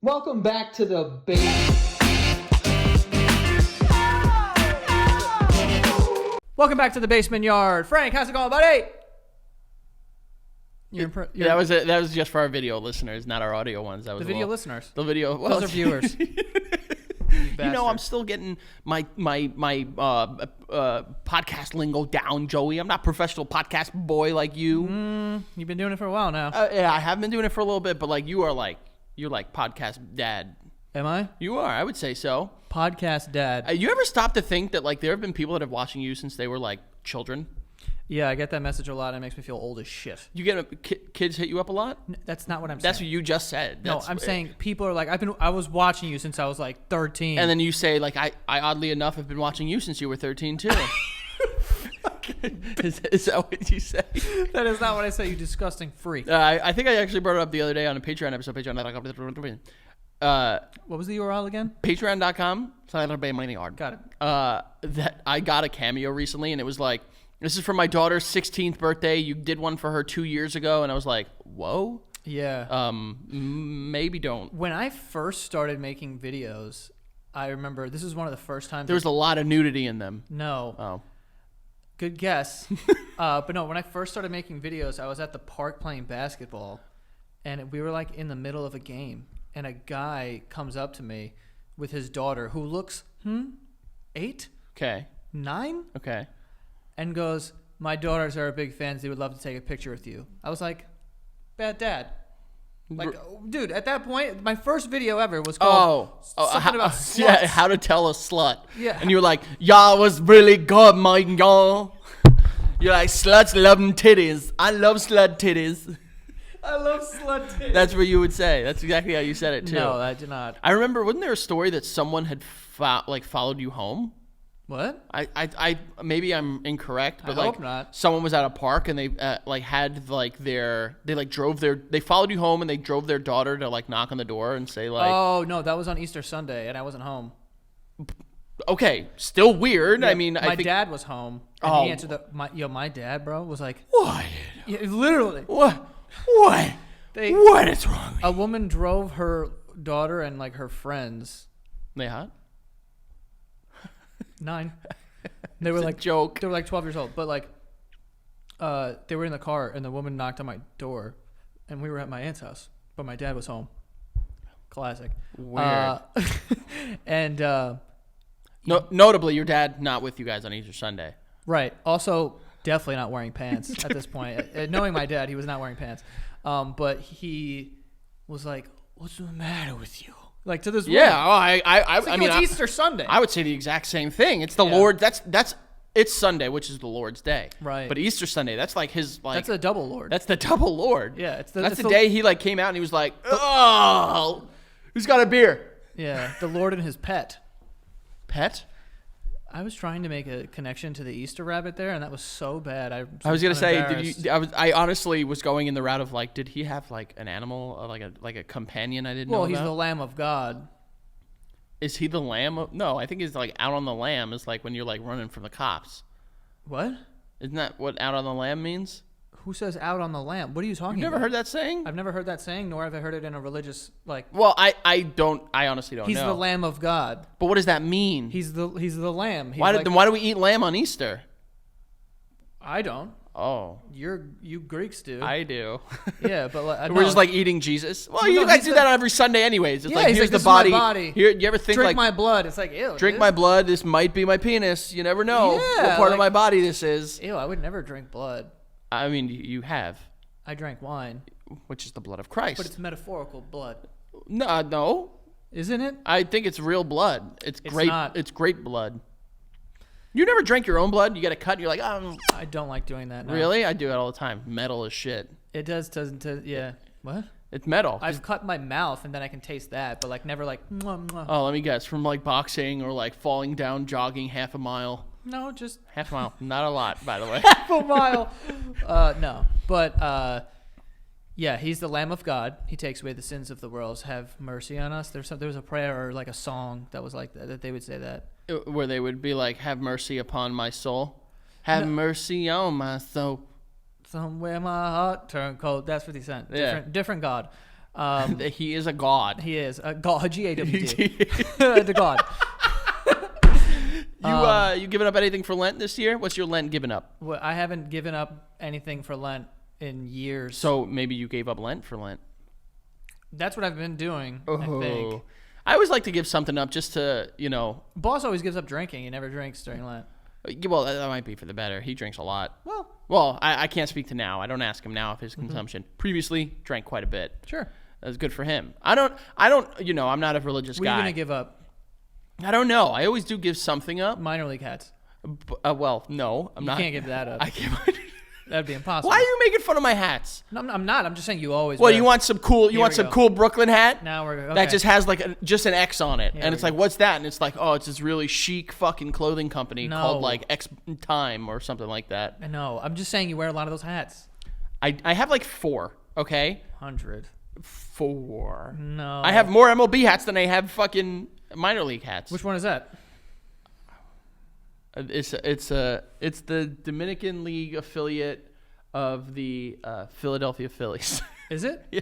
Welcome back to the base. Welcome back to the basement yard. Frank, how's it going, buddy? That was just for our video listeners, not our audio ones. That was the video listeners. The video. Those are viewers. You know, I'm still getting my podcast lingo down, Joey. I'm not a professional podcast boy like you. You've been doing it for a while now. Yeah, I have been doing it for a little bit, but like you're like podcast dad. Am I? You are. I would say so. Podcast dad. You ever stop to think that like there have been people that have been watching you since they were like children? Yeah, I get that message a lot. It makes me feel old as shit. You get kids hit you up a lot? That's not what I'm saying. That's what you just said. No, I'm saying people are like, I was watching you since I was like 13. And then you say like, I oddly enough have been watching you since you were 13 too. Is that what you say? That is not what I say, you disgusting freak. I think I actually brought it up the other day on a Patreon episode. Patreon.com. What was the URL again? Patreon.com. Got it. That I got a cameo recently, and it was like, this is for my daughter's 16th birthday. You did one for her 2 years ago, and I was like, whoa. Yeah. Maybe don't. When I first started making videos, I remember this is one of the first times. There was a lot of nudity in them. No. Oh. Good guess. But no, when I first started making videos, I was at the park playing basketball, and we were like in the middle of a game, and a guy comes up to me with his daughter who looks 8, Okay. 9, Okay. and goes, "My daughters are big fans. They would love to take a picture with you." I was like, "Bad dad." Like, dude, at that point, my first video ever was called something about sluts. Yeah, how to tell a slut. Yeah. And you were like, y'all was really good, my y'all. You're like, sluts love them titties. I love slut titties. I love slut titties. That's what you would say. That's exactly how you said it, too. No, I did not. I remember, wasn't there a story that someone had followed you home? What? I maybe I'm incorrect, but I like hope not. someone was at a park and they they followed you home and they drove their daughter to like knock on the door and say like, Oh no, that was on Easter Sunday and I wasn't home. okay, still weird. Yeah, I mean, my I think, dad was home and Oh. he answered my dad, bro, was like, what? yeah, literally. What They what is wrong? A woman drove her daughter and like her friends. They hot? 9. They were It's a like joke. They were like 12 years old, but like they were in the car and the woman knocked on my door and we were at my aunt's house, but my dad was home. Classic. Weird. And Notably, your dad not with you guys on Easter Sunday. right. Also, definitely not wearing pants at this point. Knowing my dad, he was not wearing pants. But he was like, "What's the matter with you?" Like to this woman. Yeah, I mean, it's Easter Sunday. I would say the exact same thing. It's the Lord. It's Sunday, which is the Lord's day. Right. But Easter Sunday, that's like his like. That's a double Lord. That's the double Lord. Yeah, that's the day he like came out and he was like, "Oh, who's got a beer?" Yeah, the Lord and his pet. Pet? I was trying to make a connection to the Easter rabbit there, and that was so bad. I was gonna say, I honestly was going in the route of like, did he have like an animal, like a companion I didn't know about? Well, he's the Lamb of God. Is he the lamb? No, I think he's like out on the lamb is like when you're like running from the cops. What? Isn't that what out on the lamb means? Who says out on the lamb? What are you talking You've about? never heard that saying? I've never heard that saying, nor have I heard it in a religious like. Well, I honestly don't know. He's the Lamb of God. But what does that mean? He's the lamb. He's Then why do we eat lamb on Easter? I don't. Oh. You Greeks do. I do. Yeah, but like, we're just like eating Jesus. Well, No, you guys he's do that every Sunday anyways. It's Yeah, like he's here's like, the "This is my body. body. Here, you ever think drink like my blood. It's like, ew. drink dude. my blood? This might be my penis. You never know Yeah, what part of like- my body this is. Ew, I would never drink blood. I mean, you have, I drank wine, which is the blood of Christ. but it's metaphorical blood, No. isn't it? I think it's real blood. It's great. not. It's great blood. You never drank your own blood? You get a cut and you're like, I don't like doing that. No. really? I do it all the time. Metal as shit. It doesn't. Yeah. What? It's metal. I've cut my mouth and then I can taste that, but like never like. Mwah, mwah. Oh, let me guess. From like boxing or like falling down, jogging half a mile. No, just Half a mile. Not a lot, by the way. half a mile. No, but yeah, he's the Lamb of God. He takes away the sins of the world. Have mercy on us. There was a prayer or like a song that was like that they would say that. Where they would be like, have mercy upon my soul. Have mercy on my soul. Somewhere my heart turned cold. That's 50 Cent. Yeah. Different God. He is a god. He is a god. G-A-W-D. The god. You giving up anything for Lent this year? What's your Lent giving up? Well, I haven't given up anything for Lent in years. So maybe you gave up Lent for Lent. That's what I've been doing, I think. I always like to give something up just to, Boss always gives up drinking. He never drinks during Lent. Well, that might be for the better. He drinks a lot. Well, I can't speak to now. I don't ask him now of his consumption. Previously, drank quite a bit. sure. That's good for him. I'm not a religious What guy. are you going to give up? I don't know. I always do give something up. Minor league hats. Well, no, I'm not. You can't give that up. I can't. That'd be impossible. Why are you making fun of my hats? No, I'm not. I'm just saying you always Well, wear. you want some cool? You Here want we some go. cool Brooklyn hat? Now we're okay. That just has like just an X on it, Here and we it's like, go. what's that? And it's like, oh, it's this really chic fucking clothing company No. called like X Time or something like that. I know. I'm just saying you wear a lot of those hats. I have like 4. Okay, 100. 4. No. I have more MLB hats than I have fucking minor league hats. Which one is that? It's the Dominican League affiliate of the Philadelphia Phillies. Is it? Yeah.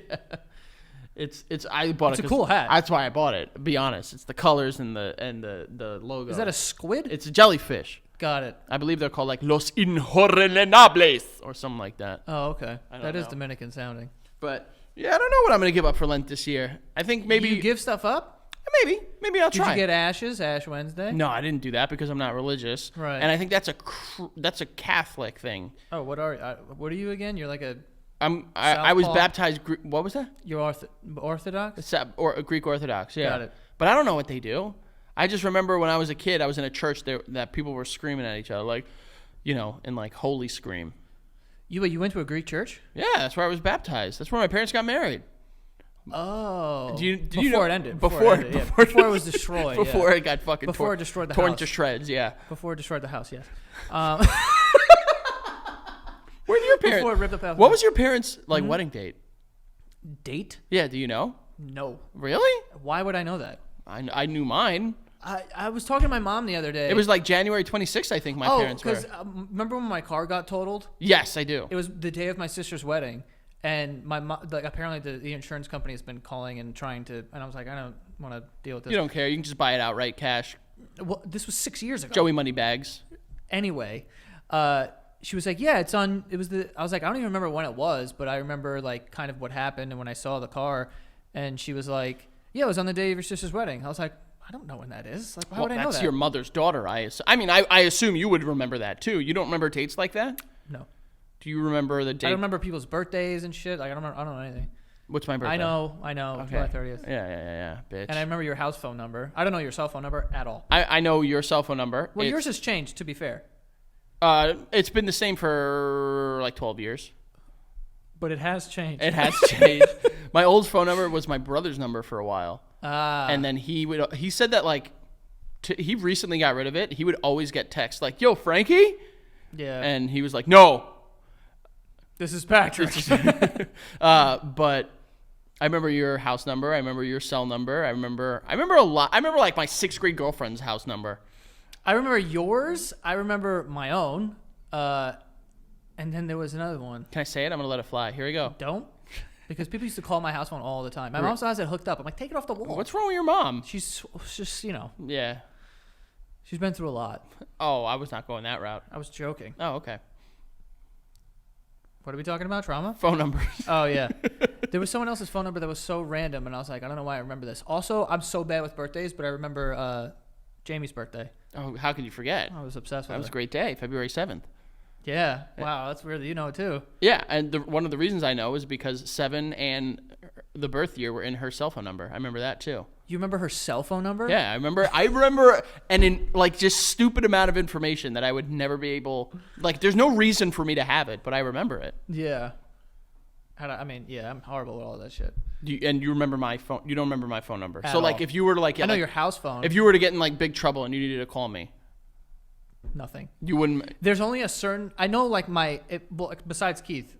I bought it. It's a cool hat. That's why I bought it. To be honest, it's the colors and the logo. Is that a squid? It's a jellyfish. Got it. I believe they're called like Los Injorrenables or something like that. Oh, okay. don't That is know. Dominican sounding. But yeah, I don't know what I'm gonna give up for Lent this year. I think maybe You give stuff up? maybe I'll Did try. you get ashes? Ash Wednesday? No, I didn't do that because I'm not religious. Right. And I think that's a Catholic thing. Oh, what are you again? You're like a I was Southpaw? baptized. What was that? you're Orthodox? Or a Greek Orthodox. Yeah. Got it. But I don't know what they do. I just remember when I was a kid, I was in a church there that people were screaming at each other, like, in like holy scream. You went to a Greek church? Yeah, that's where I was baptized. That's where my parents got married. Oh. Did before you know, it ended. Before it was destroyed. Before yeah. it got fucking Before torn, it destroyed the torn house. to shreds. Yeah. Before it destroyed the house, yes. Where did your parents? Before it ripped up the house. What was your parents' wedding date? Date? Yeah. Do you know? No. Really? Why would I know that? I knew mine. I was talking to my mom the other day. It was like January 26th, I think my parents were. because remember when my car got totaled? Yes, I do. It was the day of my sister's wedding, and my mom, apparently the insurance company has been calling and trying to, and I was like, I don't want to deal with this. You don't care. You can just buy it outright cash. Well, this was 6 years ago. Joey Moneybags. Anyway, she was like, yeah, I was like, I don't even remember when it was, but I remember like kind of what happened and when I saw the car, and she was like, yeah, it was on the day of your sister's wedding. I was like, I don't know when that is. Like, why would I know that? That's your mother's daughter. I assume you would remember that too. You don't remember dates like that? No. Do you remember the date? I don't remember people's birthdays and shit. Like, I don't know anything. What's my birthday? I know. Okay. July 30th. Yeah, bitch. And I remember your house phone number. I don't know your cell phone number at all. I know your cell phone number. Well, yours has changed, to be fair. It's been the same for like 12 years. But it has changed. It has changed. My old phone number was my brother's number for a while. And then he said that like he recently got rid of it. He would always get texts like, "Yo, Frankie?" Yeah. And he was like, "No. This is Patrick." But I remember your house number. I remember your cell number. I remember a lot. I remember like my 6th grade girlfriend's house number. I remember yours. I remember my own. And then there was another one. Can I say it? I'm gonna let it fly. Here we go. Don't. Because people used to call my house phone all the time. My mom still has it hooked up. I'm like, take it off the wall. What's wrong with your mom? She's just, Yeah. she's been through a lot. Oh, I was not going that route. I was joking. Oh, okay. What are we talking about? Trauma? Phone numbers. Oh, yeah. There was someone else's phone number that was so random, and I was like, I don't know why I remember this. Also, I'm so bad with birthdays, but I remember Jamie's birthday. Oh, how could you forget? I was obsessed with That was her. a great day, February 7th. Yeah. Wow, that's weird that you know it, too. Yeah, and one of the reasons I know is because 7 and the birth year were in her cell phone number. I remember that too. You remember her cell phone number? Yeah, I remember, and in like just stupid amount of information that I would never be able. Like, there's no reason for me to have it, but I remember it. Yeah. I'm horrible with all that shit. You remember my phone? You don't remember my phone number. At So like, all. if you were to like, I know your house phone. If you were to get in like big trouble and you needed to call me, Nothing. you wouldn't. There's only a certain. I know, like besides Keith,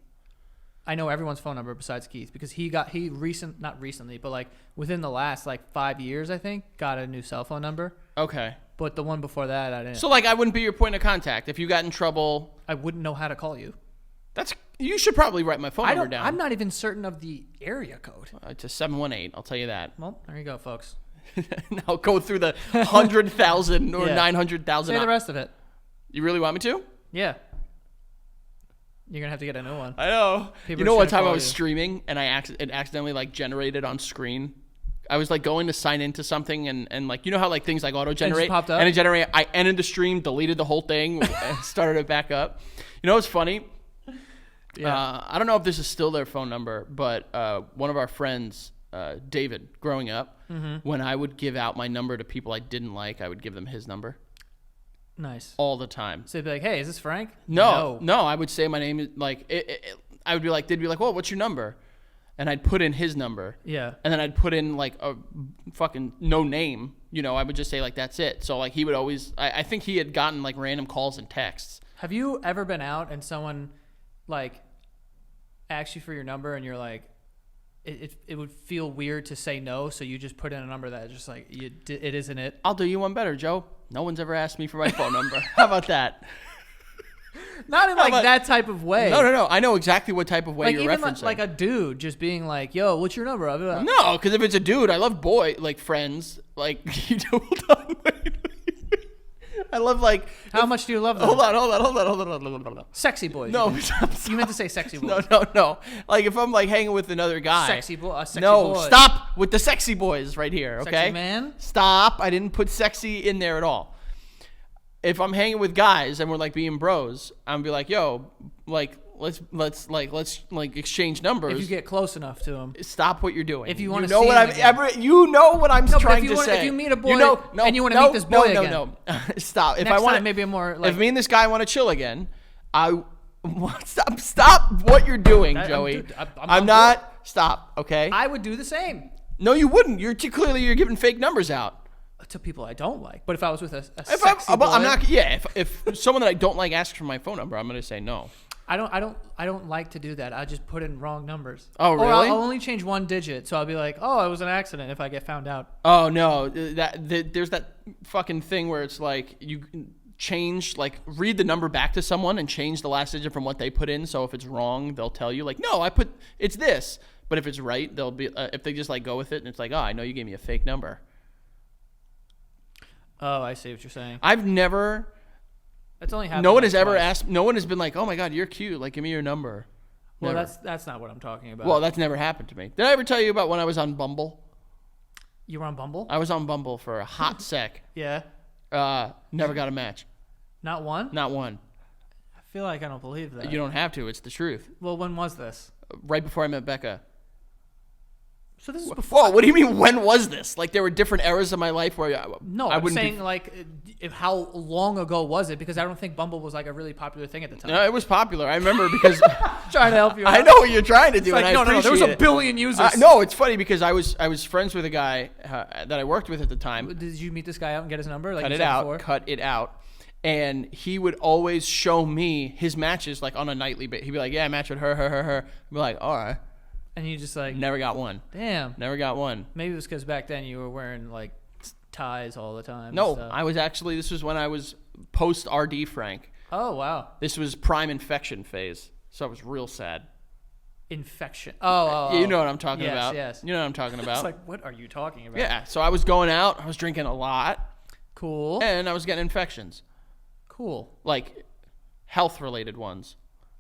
I know everyone's phone number besides Keith because not recently, but like within the last like 5 years, I think, got a new cell phone number. Okay. But the one before that, I didn't. So like, I wouldn't be your point of contact if you got in trouble. I wouldn't know how to call you. That's You should probably write my phone number down. I'm not even certain of the area code. It's a 718. I'll tell you that. Well, there you go, folks. Now go through the 100,000 or Yeah. 900,000. Say the rest of it. You really want me to? Yeah. You're gonna have to get a new one. I know. People You know are one gonna time I call was you. streaming and it accidentally like generated on screen. I was like going to sign into something and like you know how like things like auto generate popped up? and it generated. I ended the stream, deleted the whole thing, and started it back up. You know what's funny? Yeah. I don't know if this is still their phone number, but one of our friends, David, growing up, when I would give out my number to people I didn't like, I would give them his number Nice. all the time. So they'd be like, "Hey, is this Frank?" No, I would say my name is like I would be like they'd be like, "Well, what's your number?" And I'd put in his number. Yeah. And then I'd put in like a fucking no name. You know, I would just say like that's it. So like he would always. I think he had gotten like random calls and texts. Have you ever been out and someone like asks you for your number and you're like, it would feel weird to say no, so you just put in a number that just like it isn't it? I'll do you one better, Joe. No one's ever asked me for my phone number. How about that? Not in like that type of way. No. I know exactly what type of way Like you're even referencing. like a dude just being like, "Yo, what's your number?" I'll be like, No, because if it's a dude, I love like friends. Like you do. Hold on, wait. I love like. How much do you love them? Hold on. Sexy boys. No, you stop. You meant to say sexy boys. No. Like if I'm like hanging with another guy. Sexy boy. No, boy. stop with the sexy boys right here. Okay. Sexy man. Stop. I didn't put sexy in there at all. If I'm hanging with guys and we're like being bros, I'm be like, yo, like let's exchange numbers. If you get close enough to him. Stop what you're doing. If you wanna know see what him I'm again. you know what I'm trying to say. If you meet a boy and you want to meet this boy again. No. Stop. If Next I want time, maybe a more like. if me and this guy want to chill again, stop what you're doing, Joey. I'm not. Stop. Okay. I would do the same No, you wouldn't. You're giving fake numbers out. to people I don't like. But if I was with a If sexy boy, I'm not. Yeah. If someone that I don't like asks for my phone number, I'm gonna say no. I don't like to do that. I just put in wrong numbers. Oh, Or really? I'll only change one digit, so I'll be like, "Oh, it was an accident." If I get found out, Oh no, there's that fucking thing where it's like you change, like read the number back to someone and change the last digit from what they put in. So if it's wrong, they'll tell you like, no, it's this. But if it's right, they'll be if they just like go with it and it's like, oh, I know you gave me a fake number. oh, I see what you're saying. I've never. That's only happened. No one like has ever twice. asked. No one has been like, oh my god, you're cute. Like, give me your number. Well, Never. that's not what I'm talking about. Well, that's never happened to me. Did I ever tell you about when I was on Bumble? you were on Bumble? I was on Bumble for a hot sec. Yeah. Never got a match. Not one? Not one. I feel like I don't believe that. You don't have to. It's the truth. Well, when was this? Right before I met Becca. So this is before. Whoa, what do you mean? When was this? Like there were different eras of my life where No, I I'm wouldn't saying like, how long ago was it? Because I don't think Bumble was like a really popular thing at the time. No, it was popular. I remember because Trying to help you out. I know what you're trying to do, It's like, and no, I appreciate there was a it. billion users. No, it's funny because I was friends with a guy that I worked with at the time. Did you meet this guy out and get his number? Like Cut you it said out. before? Cut it out. And he would always show me his matches like on a nightly basis. He'd be like, "Yeah, I match with her." I'd be like, "All right." And you just like, Never got one. damn. Never got one. Maybe it was because back then you were wearing like ties all the time. and No, stuff. I was actually. This was when I was post RD Frank. Oh wow. This was prime infection phase, so I was real sad. Infection. Oh. You know what I'm talking Yes, about. yes. You know what I'm talking about. It's like, what are you talking about? Yeah, so I was going out, I was drinking a lot, Cool. and I was getting infections, Cool. like health-related ones.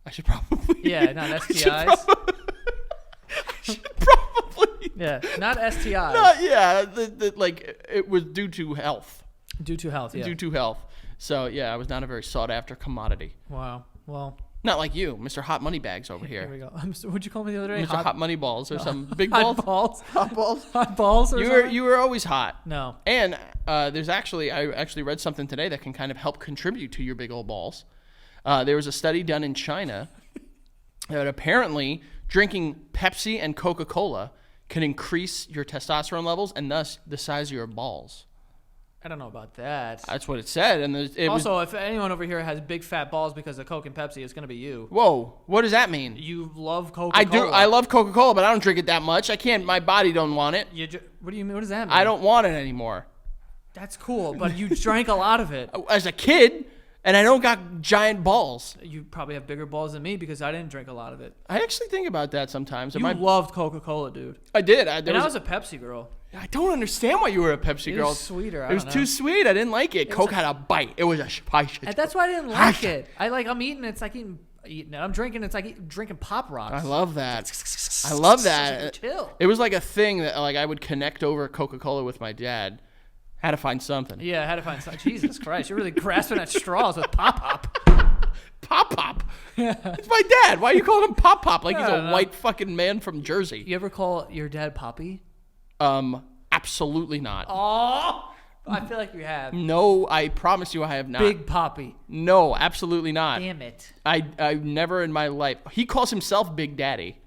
I should probably. Yeah, not I STIs. should probably. Yeah, not STIs. Yeah, like it was due to health. Due to health. Yeah. Due to health. So yeah, I was not a very sought-after commodity. Wow. Well, Not like you, Mr. Hot Money Bags over here here. we go. What'd you call me the other day? Mr. Hot Money Balls or some big hot balls. balls. Hot balls. Hot balls. Or something? You were always hot. No. And I actually read something today that can kind of help contribute to your big old balls. There was a study done in China that apparently drinking Pepsi and Coca-Cola can increase your testosterone levels and thus the size of your balls. I don't know about that. That's what it said. And Also, if anyone over here has big fat balls because of Coke and Pepsi, it's gonna be you. Whoa, what does that mean? You love Coca-Cola. I do. I love Coca-Cola, but I don't drink it that much. I can't. My body don't want it. What do you mean? What does that mean? I don't want it anymore. That's cool, but you drank a lot of it. As a kid, And I don't got giant balls. You probably have bigger balls than me because I didn't drink a lot of it. I actually think about that sometimes. You loved Coca-Cola, dude. I did. I was a Pepsi girl. I don't understand why you were a Pepsi girl. It was sweeter. It was too sweet. I didn't like it. Coke had a bite. It was a spice. And that's why I didn't like it. I'm eating. It's like eating it. I'm drinking. It's like drinking Pop Rocks. I love that. I love that. Chill. It was like a thing that like I would connect over Coca-Cola with my dad. Had to find something. Yeah, I had to find something. Jesus Christ, you're really grasping at straws with Pop Pop. Pop Pop. It's my dad. Why are you calling him Pop Pop like he's a white fucking man from Jersey? You ever call your dad Poppy? Absolutely not. Oh, I feel like you have. No, I promise you I have not. Big Poppy. No, absolutely not. Damn it. I never in my life. He calls himself Big Daddy.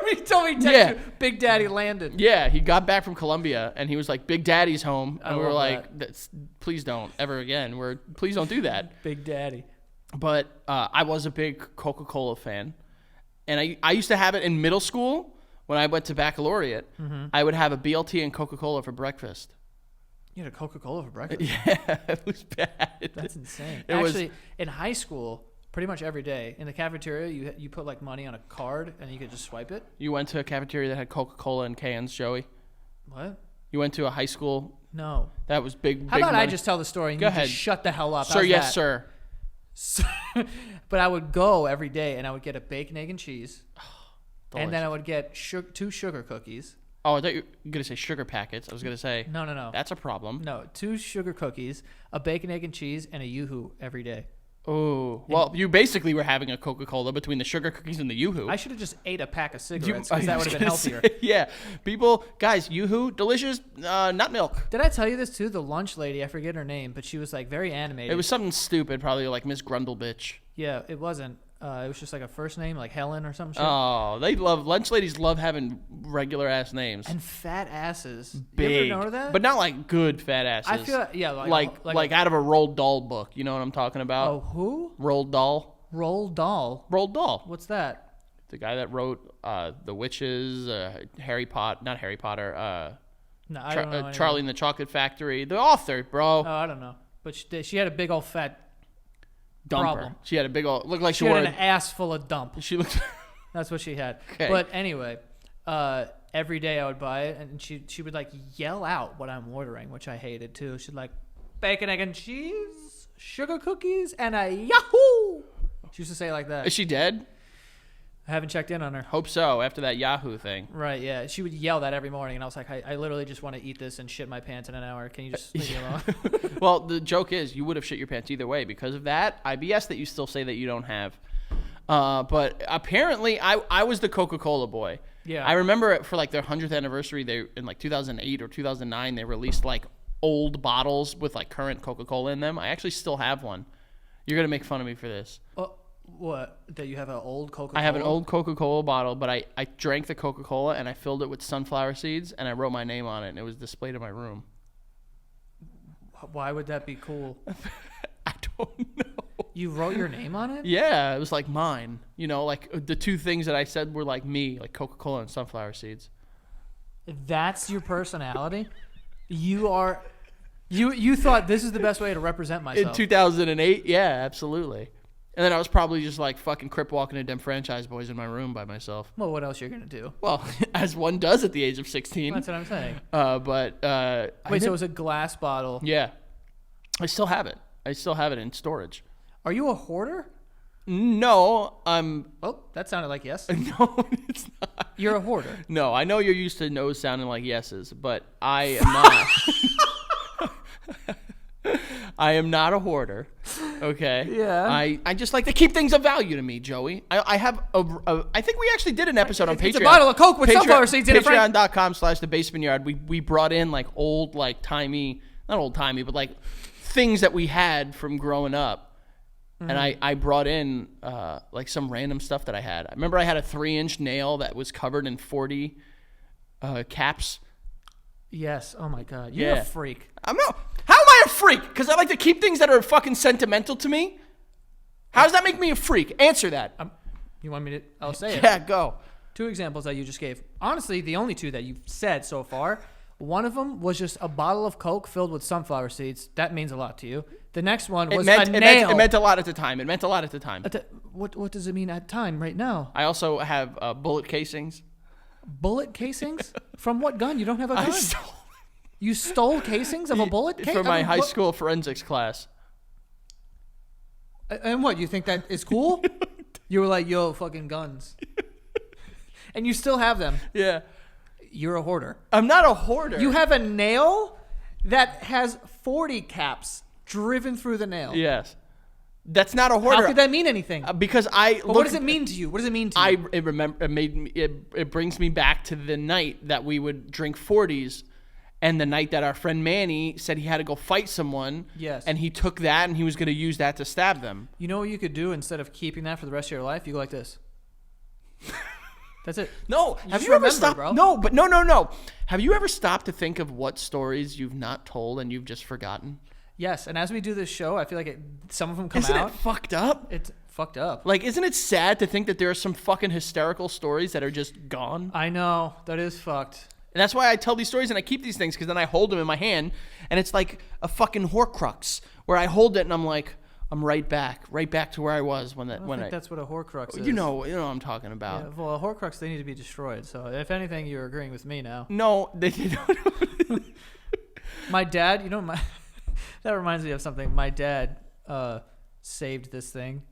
He told me, you, Big Daddy Landon. Yeah, he got back from Colombia and he was like, Big Daddy's home. And we were like, please don't ever again. Please don't do that. Big Daddy. But I was a big Coca-Cola fan. And I used to have it in middle school when I went to baccalaureate. Mm-hmm. I would have a BLT and Coca-Cola for breakfast. You had a Coca-Cola for breakfast? Yeah, it was bad. That's insane. Actually, in high school, pretty much every day, in the cafeteria, you put like money on a card and you could just swipe it. You went to a cafeteria that had Coca-Cola in cans, Joey? What? You went to a high school? No. That was big. How about money. I just tell the story and Go you ahead. just shut the hell up? Sir, yes, sir. But I would go every day and I would get a bacon, egg, and cheese. Delicious. And then I would get 2 sugar cookies. Oh, I thought you were going to say sugar packets. I was going to say. No. That's a problem. No, 2 sugar cookies, a bacon, egg, and cheese, and a Yoo-Hoo every day. Oh, well, you basically were having a Coca-Cola between the sugar cookies and the Yoo-Hoo. I should have just ate a pack of cigarettes because that would have been healthier. Yeah. Guys, Yoo-Hoo, delicious, nut milk. Did I tell you this too? The lunch lady, I forget her name, but she was like very animated. It was something stupid, probably like Miss Grundlebitch. Yeah, it wasn't. It was just like a first name, like Helen or some shit. Oh, lunch ladies love having regular ass names. And fat asses. Big. You ever know that? But not like good fat asses. I feel, yeah. Like out of a Roald Dahl book. You know what I'm talking about? Oh, who? Roald Dahl. Roald Dahl. Roald Dahl. What's that? The guy that wrote The Witches, Harry Potter, not Harry Potter, No, I don't know. Charlie and the Chocolate Factory. The author, bro. Oh, I don't know. But she had a big old fat dumper. problem. She had a big old, looked like she had an ass full of dump. She looked. That's what she had. Okay. But anyway, every day I would buy it, and she would like yell out what I'm ordering, which I hated too. She'd like bacon, egg, and cheese, sugar cookies, and a Yahoo. She used to say it like that. Is she dead? I haven't checked in on her. Hope so. After that Yahoo thing. Right, yeah. She would yell that every morning, and I was like, I literally just want to eat this and shit my pants in an hour. Can you just leave me alone? Well, the joke is you would have shit your pants either way because of that IBS that you still say that you don't have. But apparently, I was the Coca-Cola boy. Yeah. I remember for like their 100th anniversary, they in like 2008 or 2009, they released like old bottles with like current Coca-Cola in them. I actually still have one. You're gonna make fun of me for this. What? That you have an old Coca-Cola? I have an old Coca-Cola bottle, but I drank the Coca-Cola and I filled it with sunflower seeds and I wrote my name on it and it was displayed in my room. Why would that be cool? I don't know. You wrote your name on it? Yeah, it was like mine. You know, like the 2 things that I said were like me, like Coca-Cola and sunflower seeds. That's your personality? You thought this is the best way to represent myself. In 2008, yeah, absolutely. And then I was probably just like fucking crip walking to them franchise boys in my room by myself. Well, what else you're gonna do? Well, as one does at the age of 16. That's what I'm saying. Wait, so it was a glass bottle. Yeah. I still have it. I still have it in storage. Are you a hoarder? No, I'm... Oh, that sounded like yes. No, it's not. You're a hoarder. No, I know you're used to no's sounding like yeses, but I am not. I am not a hoarder. Okay. Yeah. I just like to keep things of value to me, Joey. I have I think we actually did an episode on Patreon. It's a bottle of Coke with sunflower seeds in it. Patreon.com/thebasement-yard. We brought in like old, like timey, not old timey, but like things that we had from growing up. Mm-hmm. And I brought in like some random stuff that I had. I remember I had a 3-inch nail that was covered in 40 caps. Yes. Oh my God. You're a freak. I'm not. How am I a freak? Because I like to keep things that are fucking sentimental to me. How does that make me a freak? Answer that. You want me to? I'll say it. Yeah, go. 2 examples that you just gave. Honestly, the only 2 that you've said so far One of them was just a bottle of Coke filled with sunflower seeds. That means a lot to you. The next one It was meant, a nail. it meant a lot at the time. What does it mean at time right now? I also have bullet casings. Bullet casings? From what gun? You don't have a gun. I stole You stole casings of a bullet? from my high school forensics class. And what? You think that is cool? You were like, yo, fucking guns. And you still have them. Yeah. You're a hoarder. I'm not a hoarder. You have a nail that has 40 caps driven through the nail. Yes. That's not a hoarder. How could that mean anything? Because what does it mean to you? What does it mean to you? It brings me back to the night that we would drink 40s, and the night that our friend Manny said he had to go fight someone. Yes. And he took that and he was going to use that to stab them. You know what you could do instead of keeping that for the rest of your life? You go like this. That's it. No, You have just you ever remember, stopped? bro. No. Have you ever stopped to think of what stories you've not told and you've just forgotten? Yes, and as we do this show, I feel like some of them come Isn't out. it fucked up? It's fucked up. Like, isn't it sad to think that there are some fucking hysterical stories that are just gone? I know. That is fucked. And that's why I tell these stories and I keep these things, because then I hold them in my hand and it's like a fucking Horcrux where I hold it and I'm like, I'm right back to where I was when I think that's what a Horcrux is. You know what I'm talking about. Yeah, well, a Horcrux, they need to be destroyed. So if anything, you're agreeing with me now. No, they don't. My dad, that reminds me of something. My dad saved this thing.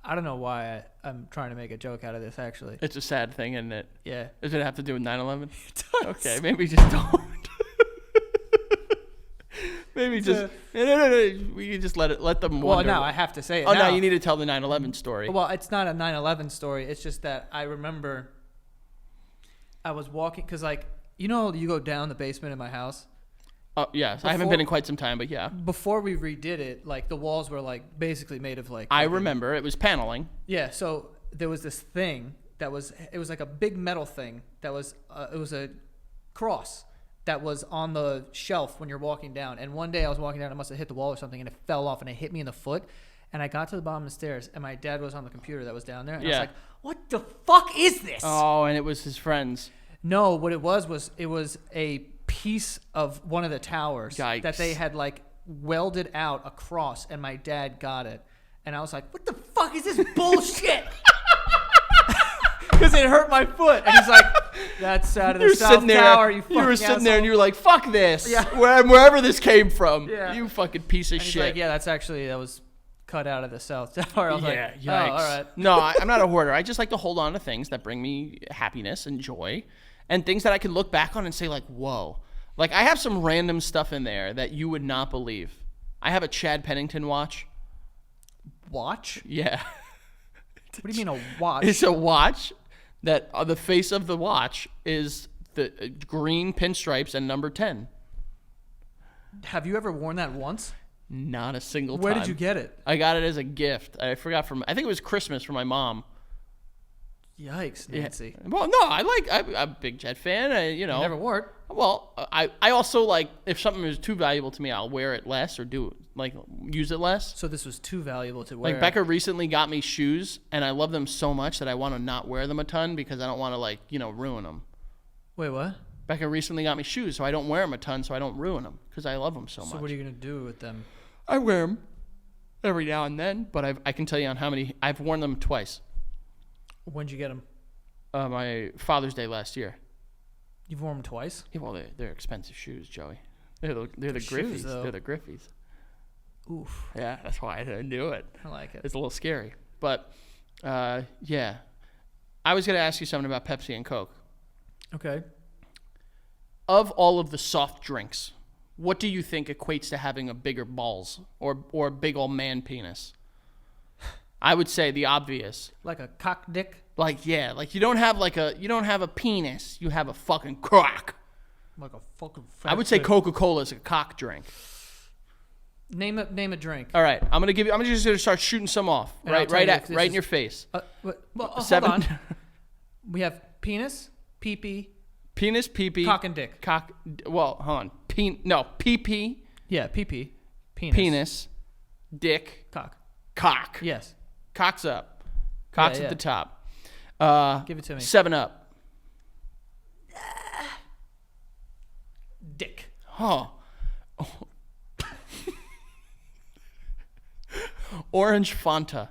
I don't know why I'm trying to make a joke out of this, actually. It's a sad thing, isn't it? Yeah. Does it have to do with 9/11? It does. Okay, maybe just don't. Maybe just no. We can just let them Well, wonder. no, I have to say it Oh now. no, you need to tell the 9/11 story. Well, it's not a 9/11 story. It's just that I remember I was walking, because you go down the basement in my house. Oh yes, I haven't been in quite some time, but yeah. Before we redid it, the walls were basically made of I remember it was paneling. Yeah, so there was this thing it was like a big metal thing that was it was a cross that was on the shelf when you're walking down. And one day I was walking down, I must have hit the wall or something, and it fell off and it hit me in the foot. And I got to the bottom of the stairs, and my dad was on the computer that was down there. And I was like, what the fuck is this? Oh, and it was his friends. No, what it was it was a piece of one of the towers Yikes. that they had welded out across, and my dad got it. And I was like, what the fuck is this bullshit? Because it hurt my foot. And he's like, that's out of the South Tower, you fucking You were sitting asshole. there and you were like, fuck this. Yeah. Wherever this came from. Yeah. You fucking piece of And he's shit. like, yeah, that was cut out of the South Tower. I was Yeah, like, yikes. oh, all right. No, I'm not a hoarder. I just like to hold on to things that bring me happiness and joy, and things that I can look back on and say whoa. I have some random stuff in there that you would not believe. I have a Chad Pennington watch. Watch? Yeah. What do you mean a watch? It's a watch that the face of the watch is the green pinstripes and number 10. Have you ever worn that once? Not a single time. Where did you get it? I got it as a gift. I forgot I think it was Christmas from my mom. Yikes, Nancy. Yeah. Well, no, I'm a big Jet fan. You never wore it. Well, I also if something is too valuable to me, I'll wear it less or use it less. So this was too valuable to wear. Becca recently got me shoes, and I love them so much that I want to not wear them a ton because I don't want to ruin them. Wait, what? Becca recently got me shoes, so I don't wear them a ton, so I don't ruin them because I love them so much. So what are you gonna do with them? I wear them every now and then, but I can tell you on how many I've worn them twice. When'd you get them? My Father's Day last year. You've worn them twice? Yeah, well, they're expensive shoes, Joey. They're the Griffies. Though. They're the Griffies. Oof. Yeah, that's why I didn't do it. I like it. It's a little scary. But, yeah. I was going to ask you something about Pepsi and Coke. Okay. Of all of the soft drinks, what do you think equates to having a bigger balls or a big old man penis? I would say the obvious. Like a cock dick? You don't have a penis, you have a fucking cock. Like a fucking fat I would say dick. Coca-Cola is a cock drink. Name a drink. All right, I'm just gonna start shooting some off And I'll right tell you if this in is- your face. Hold on. We have penis, pee-pee, Penis, pee-pee, cock and dick. cock. Well, hold on. Pee-pee, Yeah, pee-pee, penis, dick, cock. cock. Yes. Cock's up. Cock's Yeah, at the top. Give it to me. 7 Up. dick. Oh. Orange Fanta.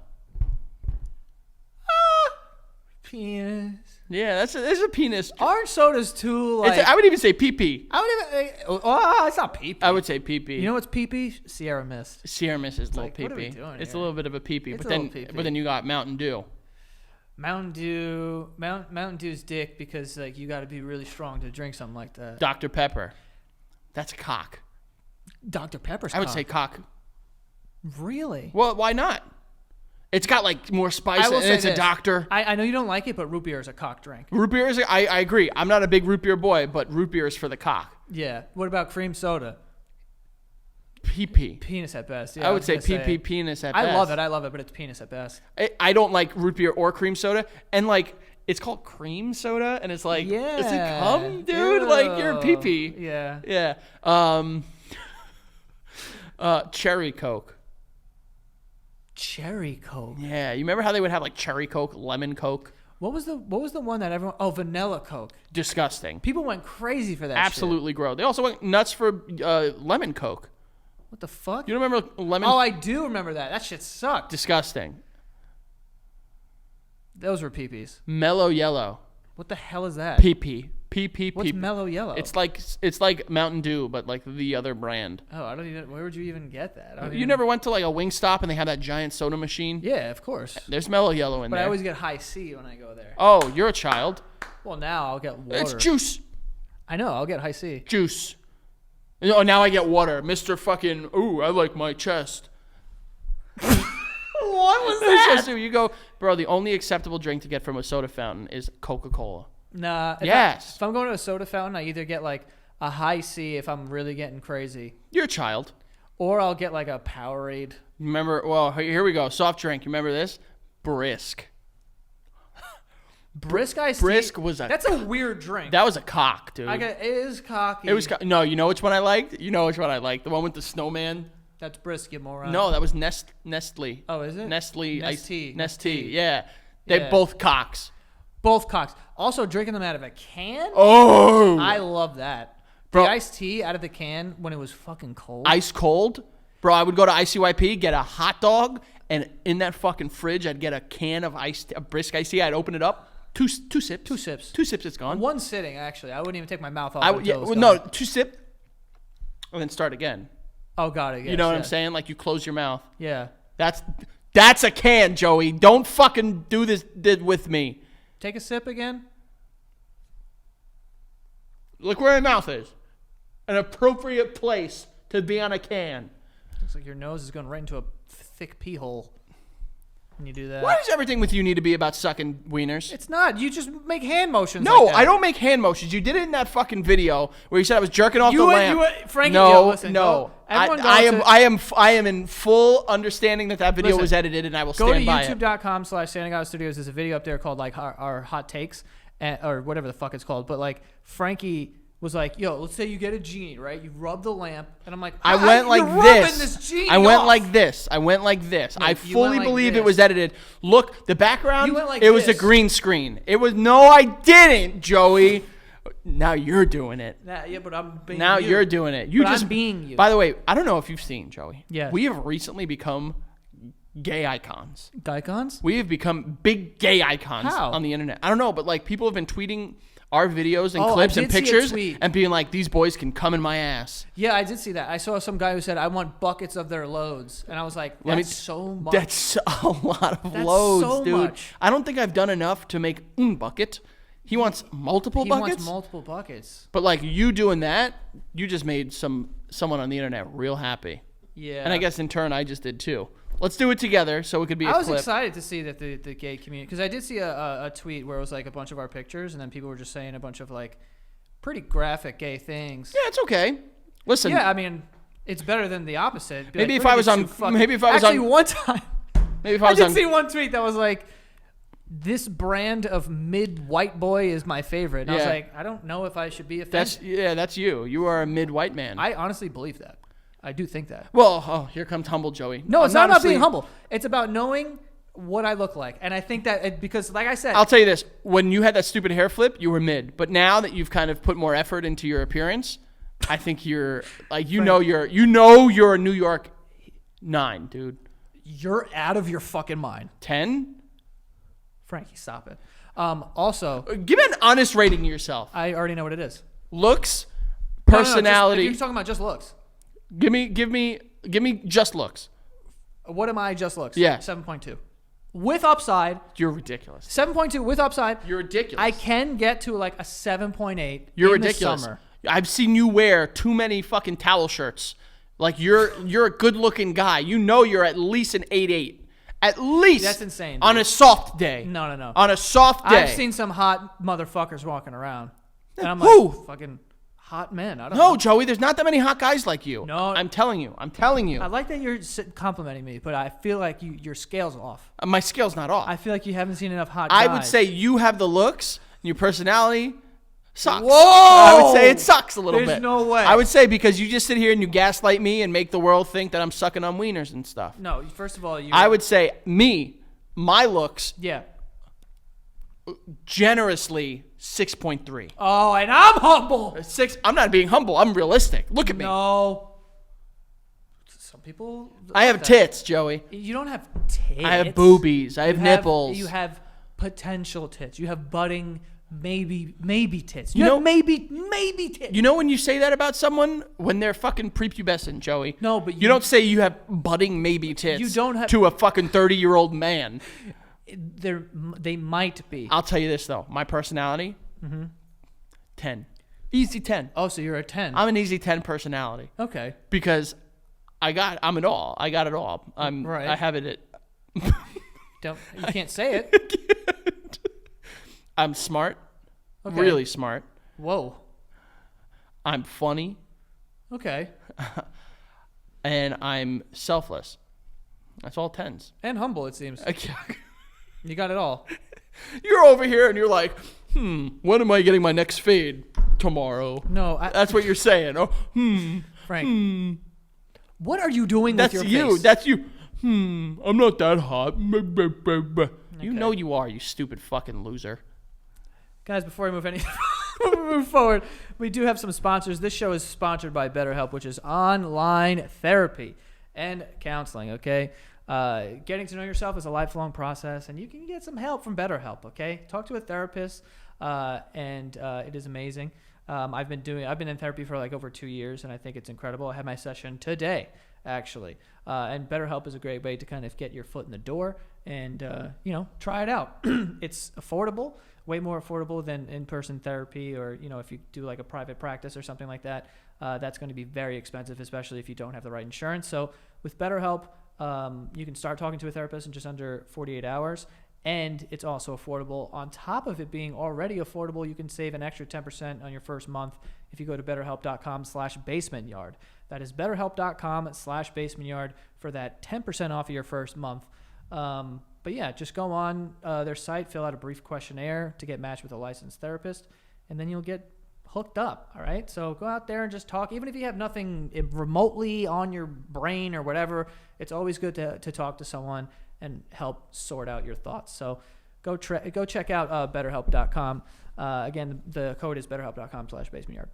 Penis. Yeah, that's a penis. Orange soda's too like. I would even say pee-pee. I would even. Oh, it's not pee-pee. I would say pee-pee. You know what's pee-pee? Sierra Mist. Sierra Mist is little like, what are we pee-pee. doing It's here? a little bit of a pee-pee. It's But a then, little pee-pee. but then you got Mountain Dew. Mountain Dew's dick because like you got to be really strong to drink something like that. Dr. Pepper. That's cock. Dr. Pepper's. I would say cock. Really? Well, why not? It's got like more spice I will and say it's a this. doctor. I know you don't like it, but root beer is a cock drink. Root beer is, I agree. I'm not a big root beer boy, but root beer is for the cock. Yeah. What about cream soda? Pee-pee. Penis at best. Yeah, I would say was gonna pee-pee penis at I best. love it, but it's penis at best. I don't like root beer or cream soda. And like, it's called cream soda. And it's like, Yeah. is it cum, dude? Ew. Like, you're a pee-pee. Yeah. Yeah. Cherry Coke. Cherry Coke. Yeah. You remember how they would have like cherry Coke, lemon Coke? What was the one that everyone? Oh, vanilla Coke. Disgusting. People went crazy for that. Absolutely gross. They also went nuts for lemon Coke. Shit. What the fuck? You don't remember lemon? Oh, I do remember that. That shit sucked. Disgusting. Those were peepees. Mellow Yellow. What the hell is that? Pee-pee. Pee-pee. What's mellow yellow? It's like Mountain Dew, but like the other brand. Oh, I don't even. Where would you even get that? I don't You even- never went to like a Wingstop and they have that giant soda machine? Yeah, of course. There's Mellow Yellow in But there. I always get high C when I go there. Oh, you're a child. Well, now I'll get water. It's juice. I know. I'll get high C. Juice. Oh, now I get water. Mr. fucking, ooh, I like my chest. What was It's just, you go, bro, the only acceptable drink to get from a soda fountain is Coca-Cola. Nah. Yes. If I'm going to a soda fountain, I either get like a high C if I'm really getting crazy, You're a child. or I'll get like a Powerade. Remember, well, here we go. Soft drink. You remember this? Brisk. Brisk iced Brisk tea. was a- That's a weird drink. That was a cock, dude. It is cocky. It was, no, you know which one I liked? You know which one I liked? The one with the snowman? That's brisk, you moron. No, that was Nestle. Oh, is it? Nestle. Nestea. Nestea, yeah. They Yeah. both cocks. Both cocks. Also, drinking them out of a can. Oh! I love that. Bro. The iced tea out of the can when it was fucking cold. Ice cold. Bro, I would go to ICYP, get a hot dog, and in that fucking fridge, I'd get a can of a brisk iced tea. I'd open it up. Two sips. Two sips. Two sips, it's gone. One sitting, actually. I wouldn't even take my mouth off. I until yeah, it was well, gone. no, two sip, and then start again. Oh, got it. You know what I'm saying? Like you close your mouth. Yeah. That's a can, Joey. Don't fucking do this with me. Take a sip again. Look where my mouth is. An appropriate place to be on a can. Looks like your nose is going right into a thick pee hole when you do that. Why does everything with you need to be about sucking wieners? It's not. You just make hand motions. No, like that. I don't make hand motions. You did it in that fucking video where you said I was jerking off the lamp. Frankie, no, yo, listen, no. go- everyone go I am in full understanding that video Listen, was edited, and I will Go to stand by it. youtube.com/SantaGaustudios. There's a video up there called like our hot takes or whatever the fuck it's called. But like Frankie was like, yo, let's say you get a genie, right? You rub the lamp, and I'm like, I went like you're this. rubbing this genie I went off. like this. I went like this. No, I you fully went like believe it this. was edited. Look, the background. You went like it was a this. green screen. It was no, I didn't, Joey. Now you're doing it. Yeah, but I'm being Now you. you're doing it. You But just I'm being you. By the way, I don't know if you've seen, Joey. Yes. We have recently become gay icons. Daikons? We have become big gay icons How? on the internet. I don't know, but like people have been tweeting our videos and Oh, I clips and did see a pictures tweet. and being like, these boys can come in my ass. Yeah, I did see that. I saw some guy who said, I want buckets of their loads. And I was like, that's so much. That's a lot of That's loads, so dude. much. I don't think I've done enough to make bucket. He wants multiple he buckets. wants multiple buckets. But like you doing that, you just made someone on the internet real happy. Yeah. And I guess in turn I just did too. Let's do it together so it could be a I was clip. excited to see that the gay community, because I did see a tweet where it was like a bunch of our pictures, and then people were just saying a bunch of like pretty graphic gay things. Yeah, it's okay. Listen. Yeah, I mean, it's better than the opposite. Be Maybe like, if I was "Look at on- you fucking-" maybe if I was actually on- one time, Maybe if I I was did on see one tweet that was like, "This brand of mid white boy is my favorite," and I was Yeah. like, I don't know if I should be offended. that's you. You are a mid-white man. I honestly believe that. I do think that. Well, here comes humble Joey. No, it's I'm not about being honestly- humble. It's about knowing what I look like, and I think that because, like I said, I'll tell you this: when you had that stupid hair flip, you were mid. But now that you've kind of put more effort into your appearance, I think you're like you're a New York 9, dude. You're out of your fucking mind. 10? Frankie, stop it. Also, give an honest rating of yourself. I already know what it is. Looks, No, personality. if you're talking about just looks. Give me just looks. What am I just looks? Yeah. 7.2. With upside. You're ridiculous. 7.2 with upside. You're ridiculous. I can get to like a 7.8. You're in ridiculous. The summer. I've seen you wear too many fucking towel shirts. Like you're a good looking guy. You know you're at least an 8.8. At least. That's insane. On Dude. a soft day. No. On a soft day. I've seen some hot motherfuckers walking around. And I'm Who? like, fucking hot men. I don't No, know. Joey, there's not that many hot guys like you. No. I'm telling you. I like that you're complimenting me, but I feel like your scale's off. My scale's not off. I feel like you haven't seen enough hot guys. I would say you have the looks, and your personality sucks. Whoa! I would say it sucks a little bit. There's no way. I would say because you just sit here and you gaslight me and make the world think that I'm sucking on wieners and stuff. No, first of all, you. I would say my looks, Yeah. generously 6.3. Oh, and I'm humble. 6. I'm not being humble. I'm realistic. Look at me. No. Some people. I have tits, Joey. You don't have tits. I have boobies. I have nipples. You have potential tits. You have budding, maybe tits. You You know- have maybe tits. You know when you say that about someone? When they're fucking prepubescent, Joey. No, but you don't say you have budding maybe tits You don't have- to a fucking 30-year-old man. They might be. I'll tell you this, though. My personality, 10. Easy 10. Oh, so you're a 10. I'm an easy 10 personality Okay. because I'm it all. I got it all. Right. I have it You can't say it. I'm smart. Okay. Really smart. Whoa. I'm funny. Okay. And I'm selfless. That's all 10s. And humble, it seems. Okay. You got it all. You're over here and you're like, when am I getting my next fade? Tomorrow. No, That's what you're saying. Oh, Frank. What are you doing That's with your you. face? That's you. I'm not that hot. You know you are, you stupid fucking loser. Guys, before we move forward, we do have some sponsors. This show is sponsored by BetterHelp, which is online therapy and counseling, okay? Getting to know yourself is a lifelong process, and you can get some help from BetterHelp, okay? Talk to a therapist, and it is amazing. I've been in therapy for like over 2 years, and I think it's incredible. I had my session today, actually. And BetterHelp is a great way to kind of get your foot in the door and, try it out. It's affordable, way more affordable than in-person therapy, or, if you do like a private practice or something like that, that's going to be very expensive, especially if you don't have the right insurance. So with BetterHelp, you can start talking to a therapist in just under 48 hours. And it's also affordable. On top of it being already affordable, you can save an extra 10% on your first month if you go to betterhelp.com/basementyard. That is betterhelp.com/basementyard for that 10% off of your first month. But yeah, just go on their site, fill out a brief questionnaire to get matched with a licensed therapist, and then you'll get hooked up. All right. So go out there and just talk. Even if you have nothing remotely on your brain or whatever, it's always good to talk to someone and help sort out your thoughts. So go check out betterhelp.com. Again, the code is betterhelp.com/basementyard.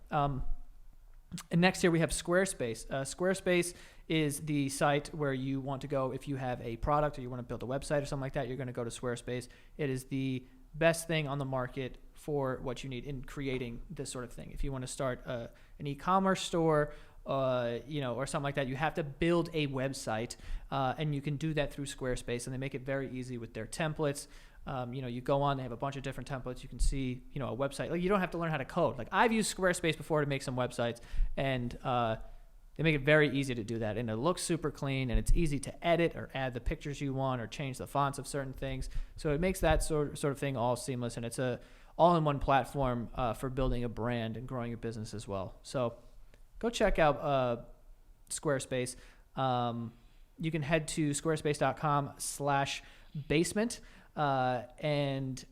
And next here we have Squarespace. Squarespace is the site where you want to go if you have a product or you want to build a website or something like that. You're going to go to Squarespace. It is the best thing on the market for what you need in creating this sort of thing. If you want to start an e-commerce store, or something like that, you have to build a website, and you can do that through Squarespace, and they make it very easy with their templates. You go on, they have a bunch of different templates. You can see, a website. Like, you don't have to learn how to code. Like, I've used Squarespace before to make some websites, and they make it very easy to do that, and it looks super clean, and it's easy to edit or add the pictures you want or change the fonts of certain things. So it makes that sort of thing all seamless, and it's a all-in-one platform for building a brand and growing your business as well. So go check out Squarespace. You can head to squarespace.com/basement, and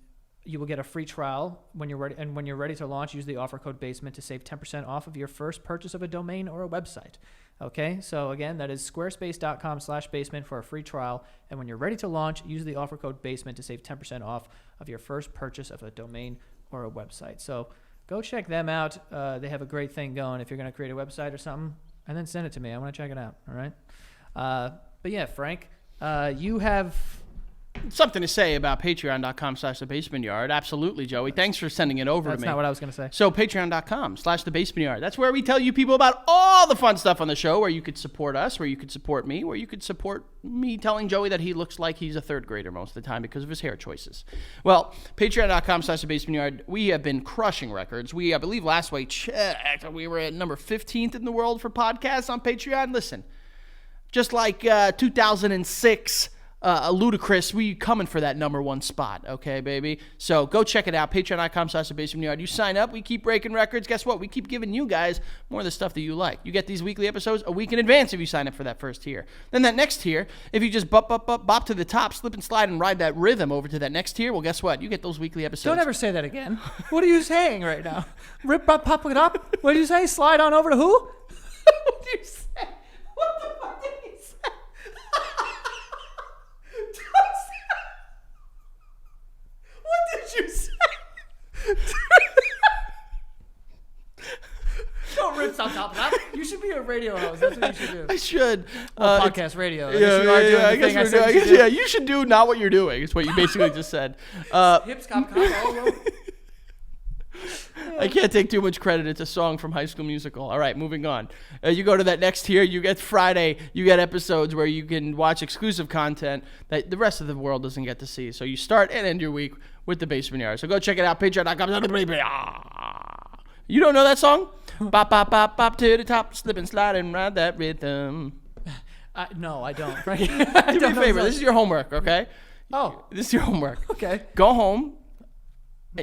you will get a free trial when you're ready. And when you're ready to launch, use the offer code BASEMENT to save 10% off of your first purchase of a domain or a website. Okay, so again, that is squarespace.com/basement for a free trial. And when you're ready to launch, use the offer code BASEMENT to save 10% off of your first purchase of a domain or a website. So Go check them out. They have a great thing going if you're going to create a website or something. And then send it to me. I want to check it out. All right? But yeah, Frank, you have... Something to say about patreon.com/thebasementyard. Absolutely, Joey. Thanks for sending it over to me. That's not what I was going to say. So patreon.com/thebasementyard. That's where we tell you people about all the fun stuff on the show, where you could support us, where you could support me, where you could support me telling Joey that he looks like he's a third grader most of the time because of his hair choices. Well, patreon.com/thebasementyard. We have been crushing records. I believe last week we were at number 15th in the world for podcasts on Patreon. Listen, just like 2006... Ludicrous, we coming for that number one spot, okay, baby? So go check it out, patreon.com/thebasementyard. You sign up, we keep breaking records. Guess what? We keep giving you guys more of the stuff that you like. You get these weekly episodes a week in advance if you sign up for that first tier. Then that next tier, if you just bop to the top, slip and slide and ride that rhythm over to that next tier, well, guess what? You get those weekly episodes. Don't ever say that again. What are you saying right now? Rip, bop, pop it up? What did you say? Slide on over to who? What did you say? What the fuck did you say? What did you say? Don't rip on top of that. You should be a radio host. That's what you should do. I should. Or podcast radio. I guess you are doing the thing I said you should do. Yeah, you should do not what you're doing. It's what you basically just said. Hips, cop, cop. I can't take too much credit. It's a song from High School Musical. All right, moving on. You go to that next tier. You get Friday. You get episodes where you can watch exclusive content that the rest of the world doesn't get to see. So you start and end your week with the Basement Yard. So go check it out. Patreon.com. You don't know that song? Bop, bop, bop, bop to the top. Slip and slide and ride that rhythm. No, I don't. Do me a favor. This is your homework, okay? Oh. This is your homework. Okay. Go home.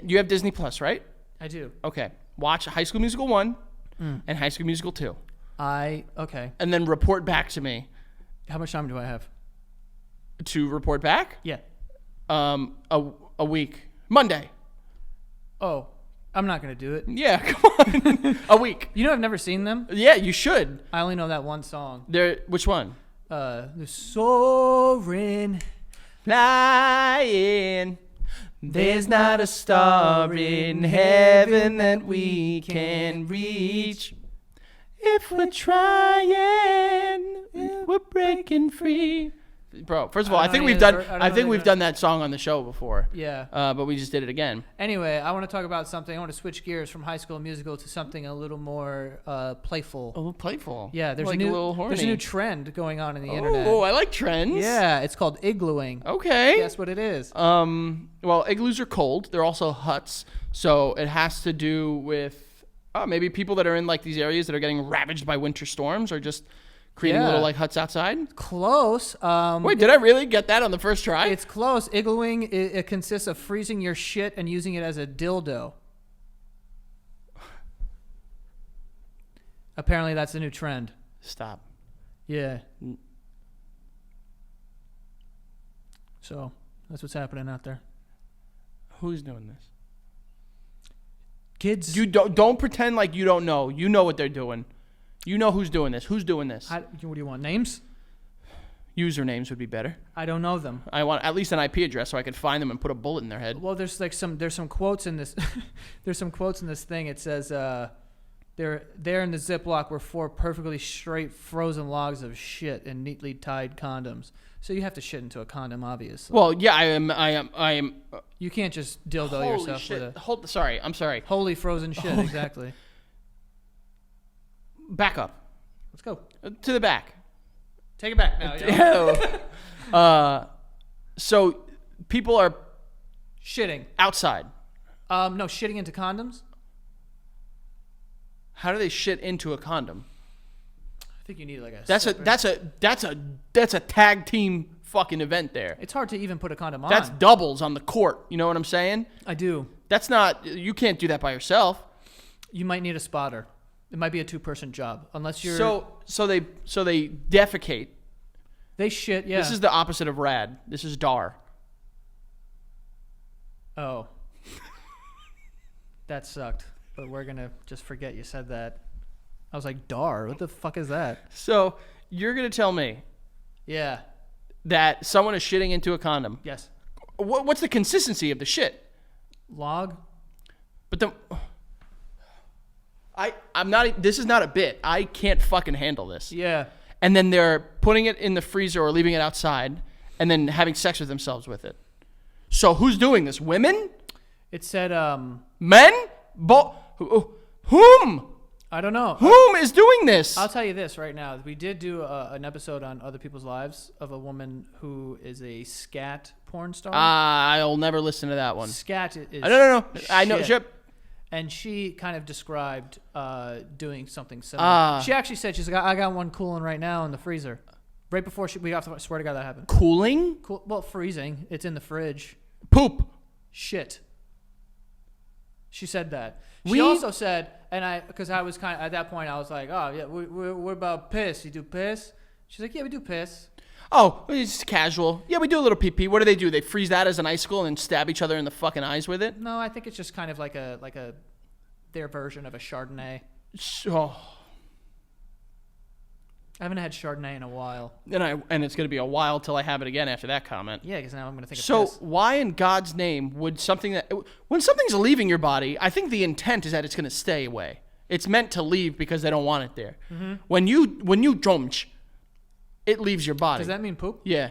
You have Disney Plus, right? I do. Okay. Watch High School Musical 1 and High School Musical 2. Okay. And then report back to me. How much time do I have? To report back? Yeah. A week. Monday. Oh, I'm not going to do it. Yeah, come on. A week. You know I've never seen them? Yeah, you should. I only know that one song. Which one? The Soaring. Flying. There's not a star in heaven that we can reach. If we're trying, we're breaking free. Bro, first of all, I think we've done that song on the show before. Yeah. But we just did it again. Anyway, I want to talk about something. I want to switch gears from High School Musical to something a little more playful. A little playful. Yeah, there's like a little horny. There's a new trend going on in the internet. Oh, I like trends. Yeah, it's called iglooing. Okay. Guess what it is? Well, igloos are cold. They're also huts, so it has to do with maybe people that are in like these areas that are getting ravaged by winter storms, or just creating little like huts outside. Close. Wait, did I really get that on the first try? It's close. Iglooing it consists of freezing your shit and using it as a dildo. Apparently, that's the new trend. Stop. Yeah. So that's what's happening out there. Who's doing this? Kids. You don't pretend like you don't know. You know what they're doing. You know who's doing this. Who's doing this? What do you want? Names? Usernames would be better. I don't know them. I want at least an IP address so I could find them and put a bullet in their head. Well, there's some quotes in this. There's some quotes in this thing. It says, there in the Ziploc were 4 perfectly straight frozen logs of shit and neatly tied condoms. So you have to shit into a condom, obviously. Well, yeah, I am. You can't just dildo yourself shit. with a. Sorry, I'm sorry. Holy frozen shit, exactly. Back up. Let's go. To the back. Take it back now. So people are shitting outside. No, shitting into condoms. How do they shit into a condom? I think you need like a. That's a tag team fucking event there. It's hard to even put a condom on. That's doubles on the court. You know what I'm saying? I do. That's not. You can't do that by yourself. You might need a spotter. It might be a 2-person job unless you're. So they defecate. They shit. Yeah. This is the opposite of rad. This is dar. Oh. That sucked. But we're gonna just forget you said that. I was like, dar? What the fuck is that? So you're gonna tell me. Yeah. That someone is shitting into a condom. Yes. What's the consistency of the shit? Log. But I'm not. This is not a bit. I can't fucking handle this. Yeah. And then they're putting it in the freezer or leaving it outside, and then having sex with themselves with it. So who's doing this? Women? It said, Men? Whom? I don't know. Whom is doing this? I'll tell you this right now. We did do an episode on Other People's Lives of a woman who is a scat porn star. I'll never listen to that one. Scat is No. I know. shit. Ship. And she kind of described doing something similar. She actually said, she's like, I got one cooling right now in the freezer. Right before we got to, swear to God that happened. Cooling? Cool. Well, freezing. It's in the fridge. Poop. Shit. She said that. She also said, because I was kind of, at that point, I was like, oh, yeah, what about piss? You do piss? She's like, yeah, we do piss. Oh, it's casual. Yeah, we do a little pee-pee. What do? They freeze that as an icicle and stab each other in the fucking eyes with it? No, I think it's just kind of like their version of a Chardonnay. Oh. I haven't had Chardonnay in a while. And it's going to be a while till I have it again after that comment. Yeah, because now I'm going to think of So piss. why in God's name would when something's leaving your body, I think the intent is that it's going to stay away. It's meant to leave because they don't want it there. Mm-hmm. When you drumch, it leaves your body. Does that mean poop? Yeah.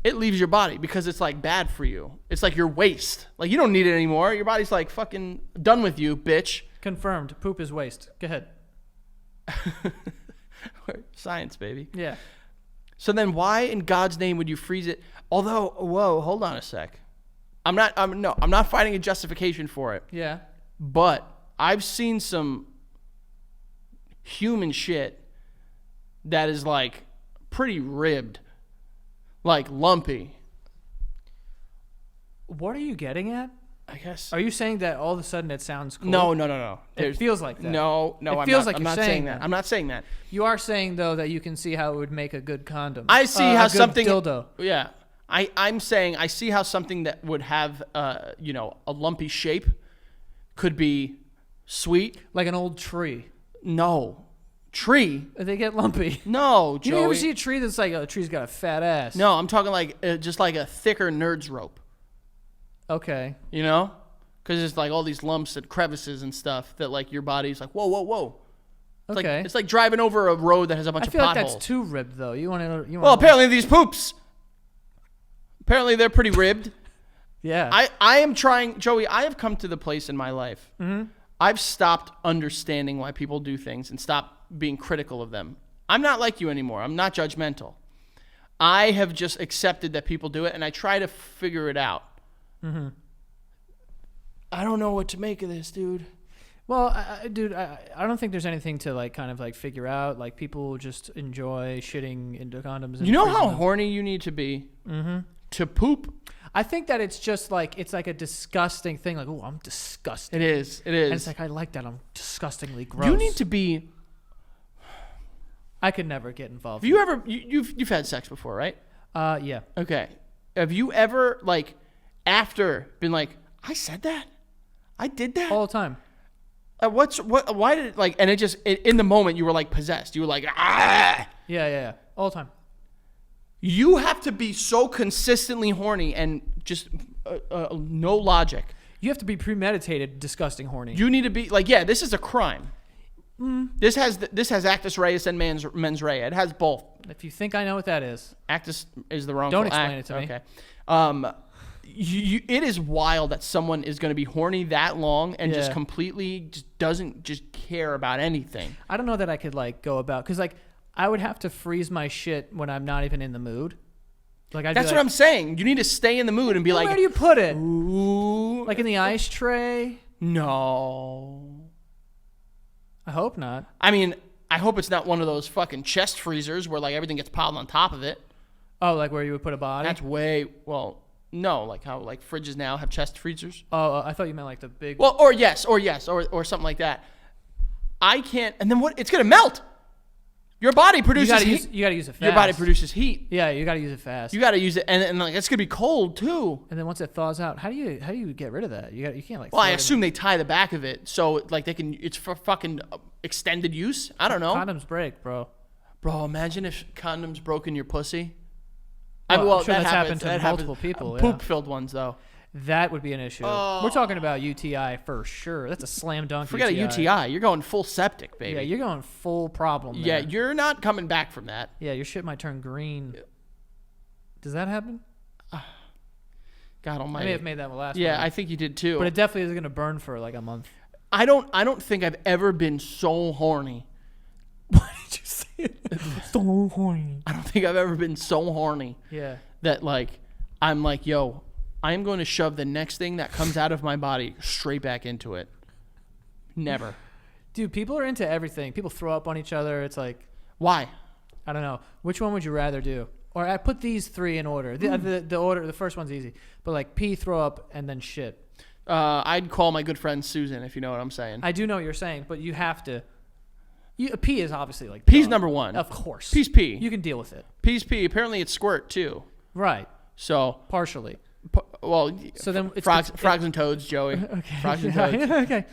It leaves your body because it's like bad for you. It's like your waste. Like you don't need it anymore. Your body's like fucking done with you, bitch. Confirmed. Poop is waste. Go ahead. Science, baby. Yeah. So then why in God's name would you freeze it? Although, whoa, hold on a sec. I'm not finding a justification for it. Yeah. But I've seen some human shit that is like pretty ribbed. Like lumpy. What are you getting at? I guess. Are you saying that all of a sudden it sounds cool? No. It feels like that. No, It feels like I'm you're not saying saying that. that. I'm not saying that. You are saying though that you can see how it would make a good condom. I see how a good something dildo. Yeah. I'm saying I see how something that would have a lumpy shape could be sweet. Like an old tree. No. Tree? They get lumpy. No, Joey. You ever see a tree that's like a tree's got a fat ass? No, I'm talking like just like a thicker nerd's rope. Okay. You know? Because it's like all these lumps and crevices and stuff that like your body's like, whoa. It's Okay. it's like driving over a road that has a bunch I of feel like potholes. that's too ribbed though. You want to? Well, apparently these poops. Apparently they're pretty ribbed. Yeah. I am trying, Joey, I have come to the place in my life. Mm-hmm. I've stopped understanding why people do things and stopped being critical of them. I'm not like you anymore. I'm not judgmental. I have just accepted that people do it, and I try to figure it out. Mm-hmm. I don't know what to make of this, dude. Well, dude, I don't think there's anything to like kind of like figure out. Like people just enjoy shitting into condoms. And You know how freezing them. horny you need to be to poop? I think that it's just like it's like a disgusting thing. Like, oh, I'm disgusting. It is. And it's like I like that. I'm disgustingly gross. You need to be. I could never get involved. Have you ever? You've had sex before, right? Yeah. Okay. Have you ever like after been like, I said that, I did that? All the time. Why did it like? And it just in the moment you were like possessed. You were like, ah. Yeah. All the time. You have to be so consistently horny and just no logic. You have to be premeditated, disgusting, horny. You need to be like, yeah, this is a crime. This has actus reus and mens rea. It has both. If you think I know what that is, Actus is the wrong. Don't explain it to me. Okay. It is wild that someone is going to be horny that long and just Yeah. completely just doesn't just care about anything. I don't know that I could like go about because like I would have to freeze my shit when I'm not even in the mood. Like That's what I'm saying. You need to stay in the mood and be like, where do you put it? ooh, Like in the ice tray? no. I hope not. I mean, I hope it's not one of those fucking chest freezers where like everything gets piled on top of it. Oh, like where you would put a body? That's no, like how like fridges now have chest freezers. Oh, I thought you meant like the big. Well, or something like that. I can't. And then what? It's gonna melt. Your body produces heat. You gotta use it fast. Your body produces heat. Yeah, you gotta use it fast. You gotta use it, and like it's gonna be cold too. And then once it thaws out, how do you get rid of that? You can't like. Well, I throw it in assume they tie the back of it so like they can. It's for fucking extended use. I don't know. Condoms break, bro. Bro, imagine if condoms broke in your pussy. Well, I'm sure that's happened to multiple people. Poop-filled ones, though. that would be an issue. We're talking about UTI for sure. That's a slam dunk. Forget a UTI. You're going full septic, baby. Yeah, you're going full problem. Yeah, there. you're not coming back from that. Yeah, your shit might turn green. Does that happen? God almighty. I may have made that last one. Yeah, I think you did too. But it definitely is going to burn for like a month. I don't think I've ever been so horny. Why did you say it? So horny. I don't think I've ever been so horny. Yeah. That like I'm like, yo, I'm going to shove the next thing that comes out of my body straight back into it. Never. Dude, people are into everything. People throw up on each other. It's like, why? I don't know. Which one would you rather do? Or I put these three in order. The order, the first one's easy. But like pee, throw up, and then shit. I'd call my good friend Susan, if you know what I'm saying. I do know what you're saying, but you have to. Pee is obviously like Pee's dumb. number one. Of course. Pee's pee. You can deal with it. Pee's pee. Apparently it's squirt too. Right. So partially. Well, so then it's frogs and toads, Joey. Okay. Frogs and toads. Okay.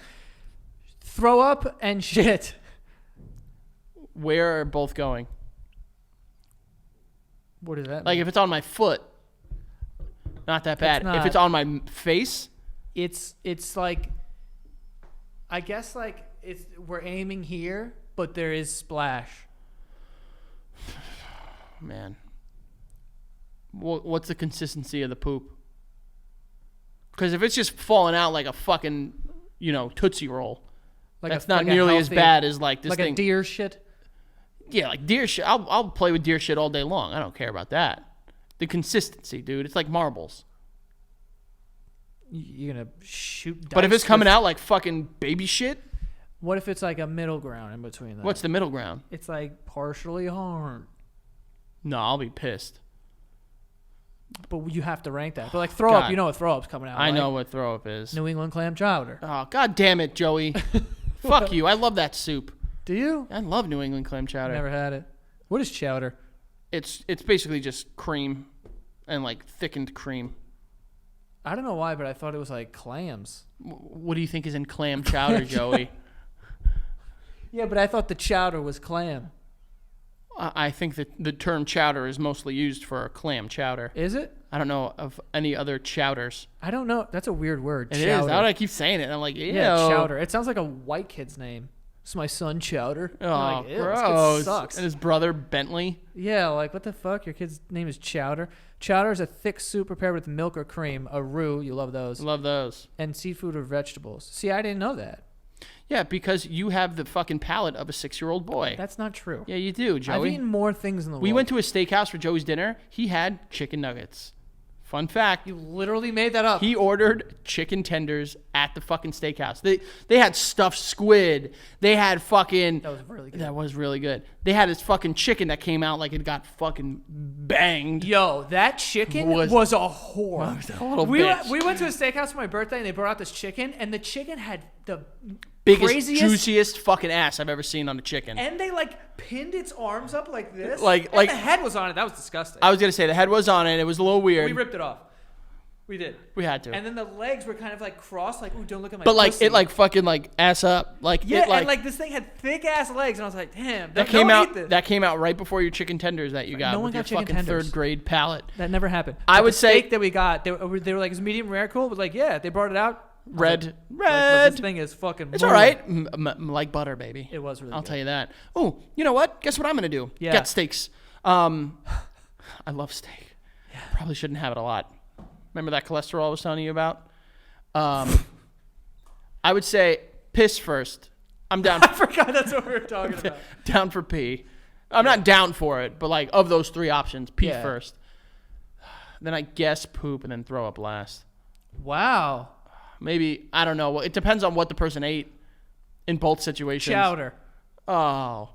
Throw up and shit. Where are both going? What does that mean? Like if it's on my foot, not that bad. If it's on my face, it's like, I guess like we're aiming here, but there is splash. Man, what's the consistency of the poop? Because if it's just falling out like a fucking, Tootsie Roll, like that's not nearly as bad as like this thing. Like a deer shit. Yeah, like deer shit. I'll play with deer shit all day long. I don't care about that. The consistency, dude. It's like marbles. You're gonna shoot dice. But if it's coming out like fucking baby shit, what if it's like a middle ground in between that? What's the middle ground? It's like partially hard. No, I'll be pissed. But you have to rank that. But like throw up, you know what throw up's coming out. I right? know what throw up is. New England clam chowder. Oh, god damn it, Joey. Fuck you. I love that soup. Do you? I love New England clam chowder. Never had it. What is chowder? It's basically just cream and like thickened cream. I don't know why, but I thought it was like clams. What do you think is in clam chowder, Joey? Yeah, but I thought the chowder was clam. I think that the term chowder is mostly used for clam chowder. Is it? I don't know of any other chowders. I don't know. That's a weird word. It is. How do I keep saying it? I'm like, ew. Yeah, chowder. It sounds like a white kid's name. It's my son Chowder. Oh, like, gross. This kid sucks. And his brother Bentley. Yeah, like what the fuck? Your kid's name is Chowder. Chowder is a thick soup prepared with milk or cream, a roux. You love those. Love those. And seafood or vegetables. See, I didn't know that. Yeah, because you have the fucking palate of a 6-year-old boy. That's not true. Yeah, you do, Joey. I've eaten more things in the world. We went to a steakhouse for Joey's dinner. He had chicken nuggets. Fun fact. You literally made that up. He ordered chicken tenders at the fucking steakhouse. They had stuffed squid. They had fucking... That was really good. That was really good. They had this fucking chicken that came out like it got fucking banged. Yo, that chicken was a whore. Was a little bitch. We went to a steakhouse for my birthday and they brought out this chicken and the chicken had the biggest, craziest, juiciest fucking ass I've ever seen on a chicken. And they like pinned its arms up like this. Like the head was on it. That was disgusting. I was gonna say the head was on it. It was a little weird. We ripped it off. We did. We had to. And then the legs were kind of like crossed, like, ooh, don't look at my But like pussy. it like fucking like ass up. Like yeah, it like, and like this thing had thick ass legs, and I was like, damn, that came out. That came out right before your chicken tenders that you got. No one with got your chicken fucking tenders. third grade palate. That never happened. I would the say steak that we got, they were like, is medium rare cool? But like, yeah, they brought it out. Red. Like, this thing is fucking. It's all right. Like butter, baby. It was really. I'll good. tell you that. Oh, you know what? Guess what I'm gonna do? Yeah. Get steaks. I love steak. Yeah. Probably shouldn't have it a lot. Remember that cholesterol I was telling you about? I would say piss first. I'm down. I forgot that's what we were talking about. Down for pee. I'm not down for it, but like of those three options, pee first. Then I guess poop and then throw up last. Wow. Maybe, I don't know. Well, it depends on what the person ate in both situations. Chowder. Oh,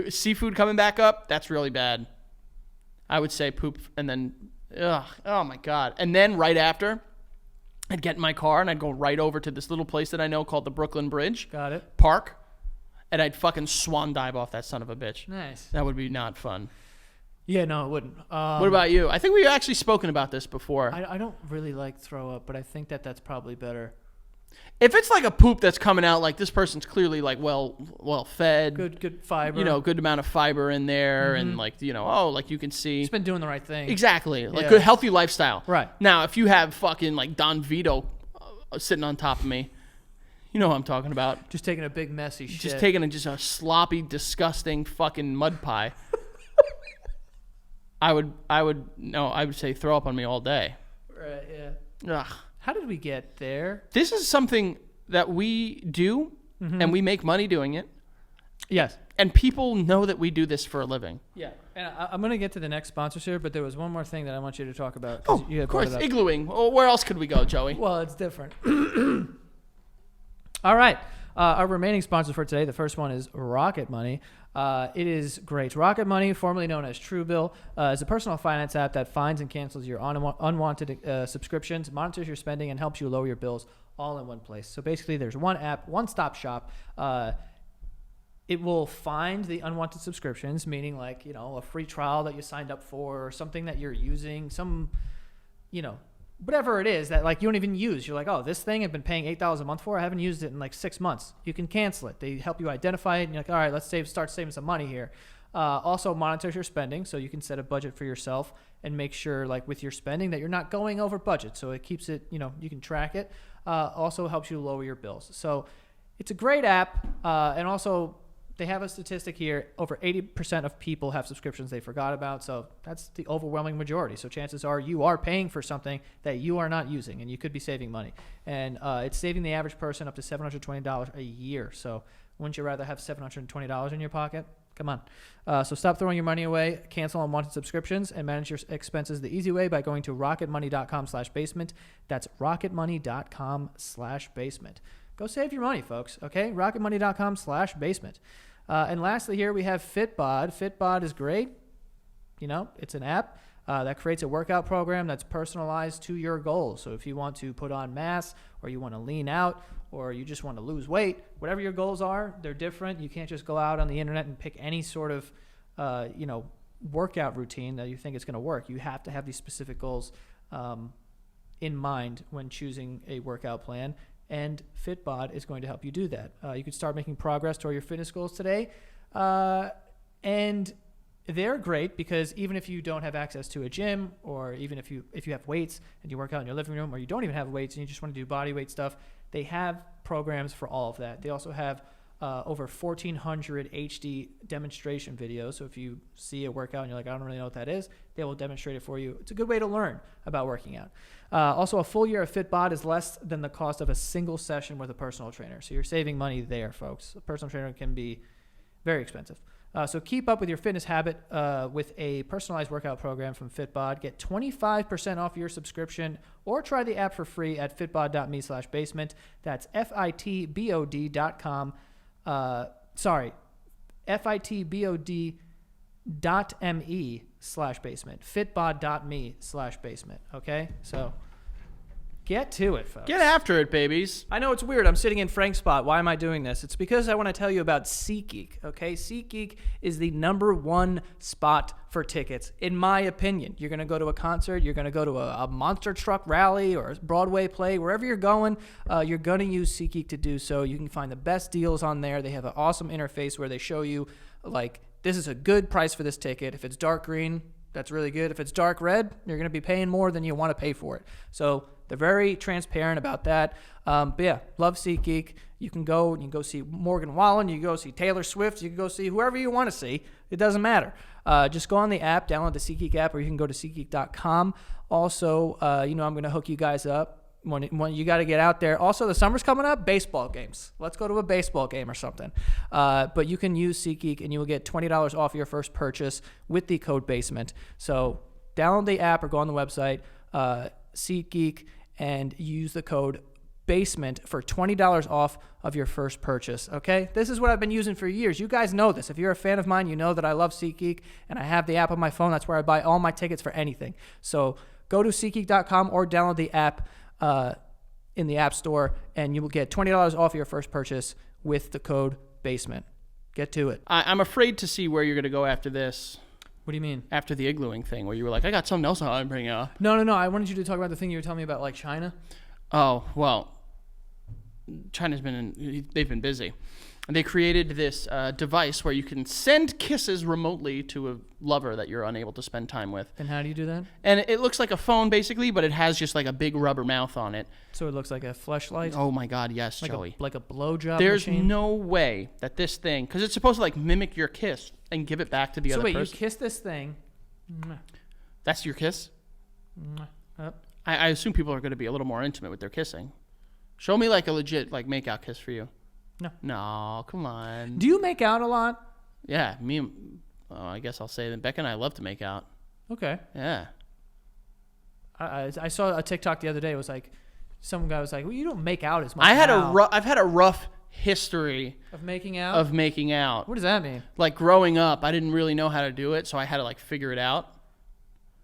seafood coming back up? That's really bad. I would say poop and then, oh my God. And then right after, I'd get in my car and I'd go right over to this little place that I know called the Brooklyn Bridge. Got it. Park. And I'd fucking swan dive off that son of a bitch. Nice. That would be not fun. Yeah, no, it wouldn't. What about you? I think we've actually spoken about this before. I don't really like throw up, but I think that's probably better. If it's like a poop that's coming out, like this person's clearly like well fed, Good fiber. you know, good amount of fiber in there, and like, you know, like you can see. He's been doing the right thing. Exactly. Like Yeah. good, healthy lifestyle. Right. Now, if you have fucking like Don Vito sitting on top of me, you know what I'm talking about. Just taking a big messy shit. Just taking just a sloppy, disgusting fucking mud pie. I would say throw up on me all day. Right, yeah. Ugh. How did we get there? This is something that we do, and we make money doing it. Yes. And people know that we do this for a living. Yeah. And I'm going to get to the next sponsors here, but there was one more thing that I want you to talk about. Oh, you had of course. brought it up. Iglooing. Well, where else could we go, Joey? Well, it's different. All right. Our remaining sponsors for today, the first one is Rocket Money. It is great. Rocket Money, formerly known as Truebill, is a personal finance app that finds and cancels your unwanted subscriptions, monitors your spending, and helps you lower your bills all in one place. So basically, there's one app, one-stop shop. It will find the unwanted subscriptions, meaning like, you know, a free trial that you signed up for or something that you're using, some, you know, whatever it is that like you don't even use. You're like, oh, this thing I've been paying $8 a month for. I haven't used it in like 6 months. You can cancel it. They help you identify it. And you're like, all right, let's start saving some money here. Also monitors your spending. So you can set a budget for yourself and make sure like with your spending that you're not going over budget. So it keeps it, you know, you can track it. Also helps you lower your bills. So it's a great app. And also they have a statistic here. Over 80% of people have subscriptions they forgot about. So that's the overwhelming majority. So chances are you are paying for something that you are not using, and you could be saving money. And it's saving the average person up to $720 a year. So wouldn't you rather have $720 in your pocket? Come on. So stop throwing your money away, cancel unwanted subscriptions, and manage your expenses the easy way by going to rocketmoney.com/basement. That's rocketmoney.com/basement. Go save your money, folks, okay? rocketmoney.com/basement. And lastly here we have Fitbod. Fitbod is great. You know, it's an app that creates a workout program that's personalized to your goals. So if you want to put on mass, or you want to lean out, or you just want to lose weight, whatever your goals are, they're different. You can't just go out on the internet and pick any sort of, you know, workout routine that you think is going to work. You have to have these specific goals in mind when choosing a workout plan. And Fitbod is going to help you do that. You can start making progress toward your fitness goals today. And they're great because even if you don't have access to a gym, or even if you have weights and you work out in your living room, or you don't even have weights and you just want to do body weight stuff, they have programs for all of that. They also have over 1,400 HD demonstration videos. So if you see a workout and you're like, I don't really know what that is, they will demonstrate it for you. It's a good way to learn about working out. Also, a full year of Fitbod is less than the cost of a single session with a personal trainer. So you're saving money there, folks. A personal trainer can be very expensive. So keep up with your fitness habit with a personalized workout program from Fitbod. Get 25% off your subscription, or try the app for free at fitbod.me/basement. That's fitbod.com. fitbod.me/basement. fitbod.me/basement. Okay? So get to it, folks. Get after it, babies. I know it's weird. I'm sitting in Frank's spot. Why am I doing this? It's because I want to tell you about SeatGeek, okay? SeatGeek is the #1 spot for tickets, in my opinion. You're going to go to a concert, you're going to go to a monster truck rally or a Broadway play, wherever you're going, you're going to use SeatGeek to do so. You can find the best deals on there. They have an awesome interface where they show you, like, this is a good price for this ticket. If it's dark green, that's really good. If it's dark red, you're going to be paying more than you want to pay for it. So they're very transparent about that. But yeah, love SeatGeek. You can go see Morgan Wallen. You can go see Taylor Swift. You can go see whoever you want to see. It doesn't matter. Just go on the app, download the SeatGeek app, or you can go to SeatGeek.com. Also, I'm going to hook you guys up. When you got to get out there. Also, the summer's coming up, baseball games. Let's go to a baseball game or something. But you can use SeatGeek, and you will get $20 off your first purchase with the code BASEMENT. So download the app or go on the website, SeatGeek, and use the code BASEMENT for $20 off of your first purchase, okay? This is what I've been using for years. You guys know this. If you're a fan of mine, you know that I love SeatGeek, and I have the app on my phone. That's where I buy all my tickets for anything. So go to SeatGeek.com or download the app in the App Store, and you will get $20 off your first purchase with the code BASEMENT. Get to it. I'm afraid to see where you're going to go after this. What do you mean? After the iglooing thing, where you were like, I got something else I want to bring up. No. I wanted you to talk about the thing you were telling me about, like China. Oh, well, they've been busy. And they created this device where you can send kisses remotely to a lover that you're unable to spend time with. And how do you do that? And it looks like a phone basically, but it has just like a big rubber mouth on it. So it looks like a fleshlight? Oh my God, yes, like Joey. Like a blowjob There's machine? no way that this thing, because it's supposed to like mimic your kiss and give it back to the other person. So wait, you kiss this thing. That's your kiss? I assume people are going to be a little more intimate with their kissing. Show me like a legit like make out kiss for you. No, come on. Do you make out a lot? Yeah, I guess I'll say that Becca and I love to make out. Okay. Yeah. I saw a TikTok the other day. It was like, some guy was like, well, you don't make out as much I've now. had a rough history Of making out? of making out. What does that mean? Like growing up, I didn't really know how to do it, so I had to like figure it out.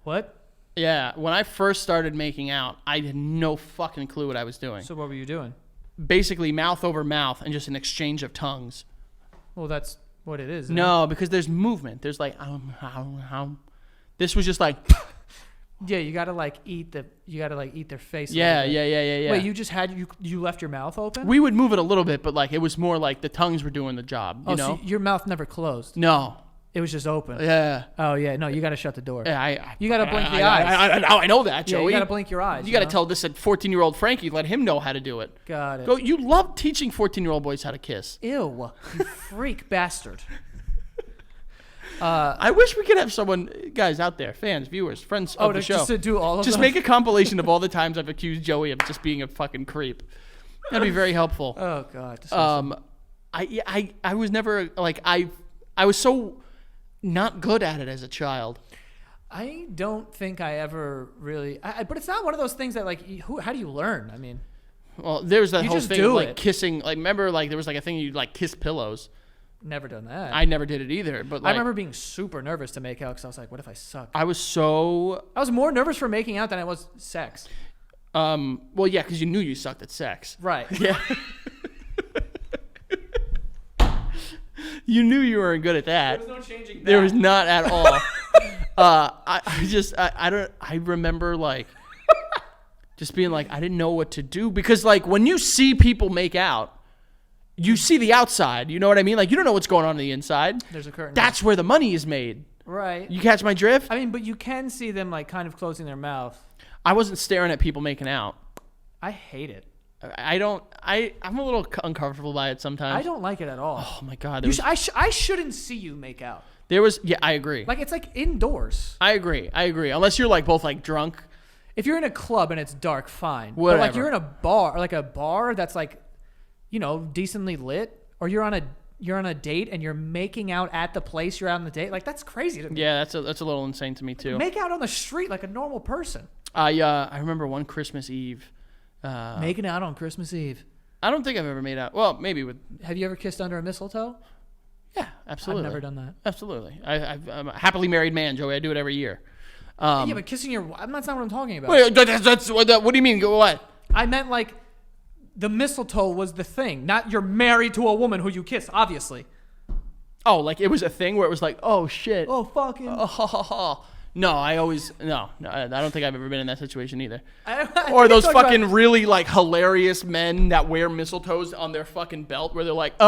What? Yeah, when I first started making out, I had no fucking clue what I was doing. So what were you doing? Basically mouth over mouth and just an exchange of tongues. Well, that's what it is. Isn't No, because there's movement. There's like, this was just like, it? Yeah, you gotta like eat their face. a yeah. little bit. Yeah. Wait, you just had you left your mouth open? We would move it a little bit, but like it was more like the tongues were doing the job. You know? So your mouth never closed. No. It was just open. Yeah. Oh yeah, no, you gotta shut the door. Yeah. You gotta blink the eyes. I know that, Yeah, Joey. you gotta blink your eyes. You got to know? tell this at 14-year-old Frankie, let him know how to do it. Got it. Go. You love teaching 14-year-old boys how to kiss. Ew, you freak bastard. I wish we could have someone, guys out there, fans, viewers, friends of the show. Just to do all of Just them? make a compilation of all the times I've accused Joey of just being a fucking creep. That'd be very helpful. Oh God. disgusting. I was never like I was so not good at it as a child. I don't think I ever really. But it's not one of those things that like. How do you learn? I mean, Well, there was that You whole just thing do of like it. kissing. Like remember, like there was like a thing you like kiss pillows. never done that. I never did it either. But like, I remember being super nervous to make out because I was like, what if I suck? I was so I was more nervous for making out than I was sex. well, yeah, because you knew you sucked at sex. Right. Yeah. You knew you weren't good at that. There was no changing that. There was not at all. I remember like just being like, I didn't know what to do because like when you see people make out, you see the outside, you know what I mean? Like you don't know what's going on the inside. There's a curtain. That's where the money is made. right. You catch my drift? I mean, but you can see them like kind of closing their mouth. I wasn't staring at people making out. I hate it. I'm a little uncomfortable by it sometimes. I don't like it at all. Oh my God. I shouldn't see you make out. Yeah, I agree. Like it's like indoors. I agree. Unless you're like both like drunk. If you're in a club and it's dark, fine. But Whatever. like you're in a bar, like a bar that's like, you know, decently lit, or you're on a date and you're making out at the place you're on the date, like that's crazy to me. Yeah, that's a little insane to me too. Make out on the street like a normal person. I remember one Christmas Eve. Making out on Christmas Eve. I don't think I've ever made out. Well, maybe with. Have you ever kissed under a mistletoe? Yeah, absolutely. I've never done that. Absolutely. I'm a happily married man, Joey. I do it every year. Yeah, but kissing your that's not what I'm talking about. Wait, what do you mean? Go what? I meant like the mistletoe was the thing, not you're married to a woman who you kiss, obviously. Oh, like it was a thing where it was like, oh shit. Oh fucking. Oh, ha, ha, ha. No, I don't think I've ever been in that situation either. I Or think those you're talking fucking about- really like hilarious men that wear mistletoes on their fucking belt where they're like,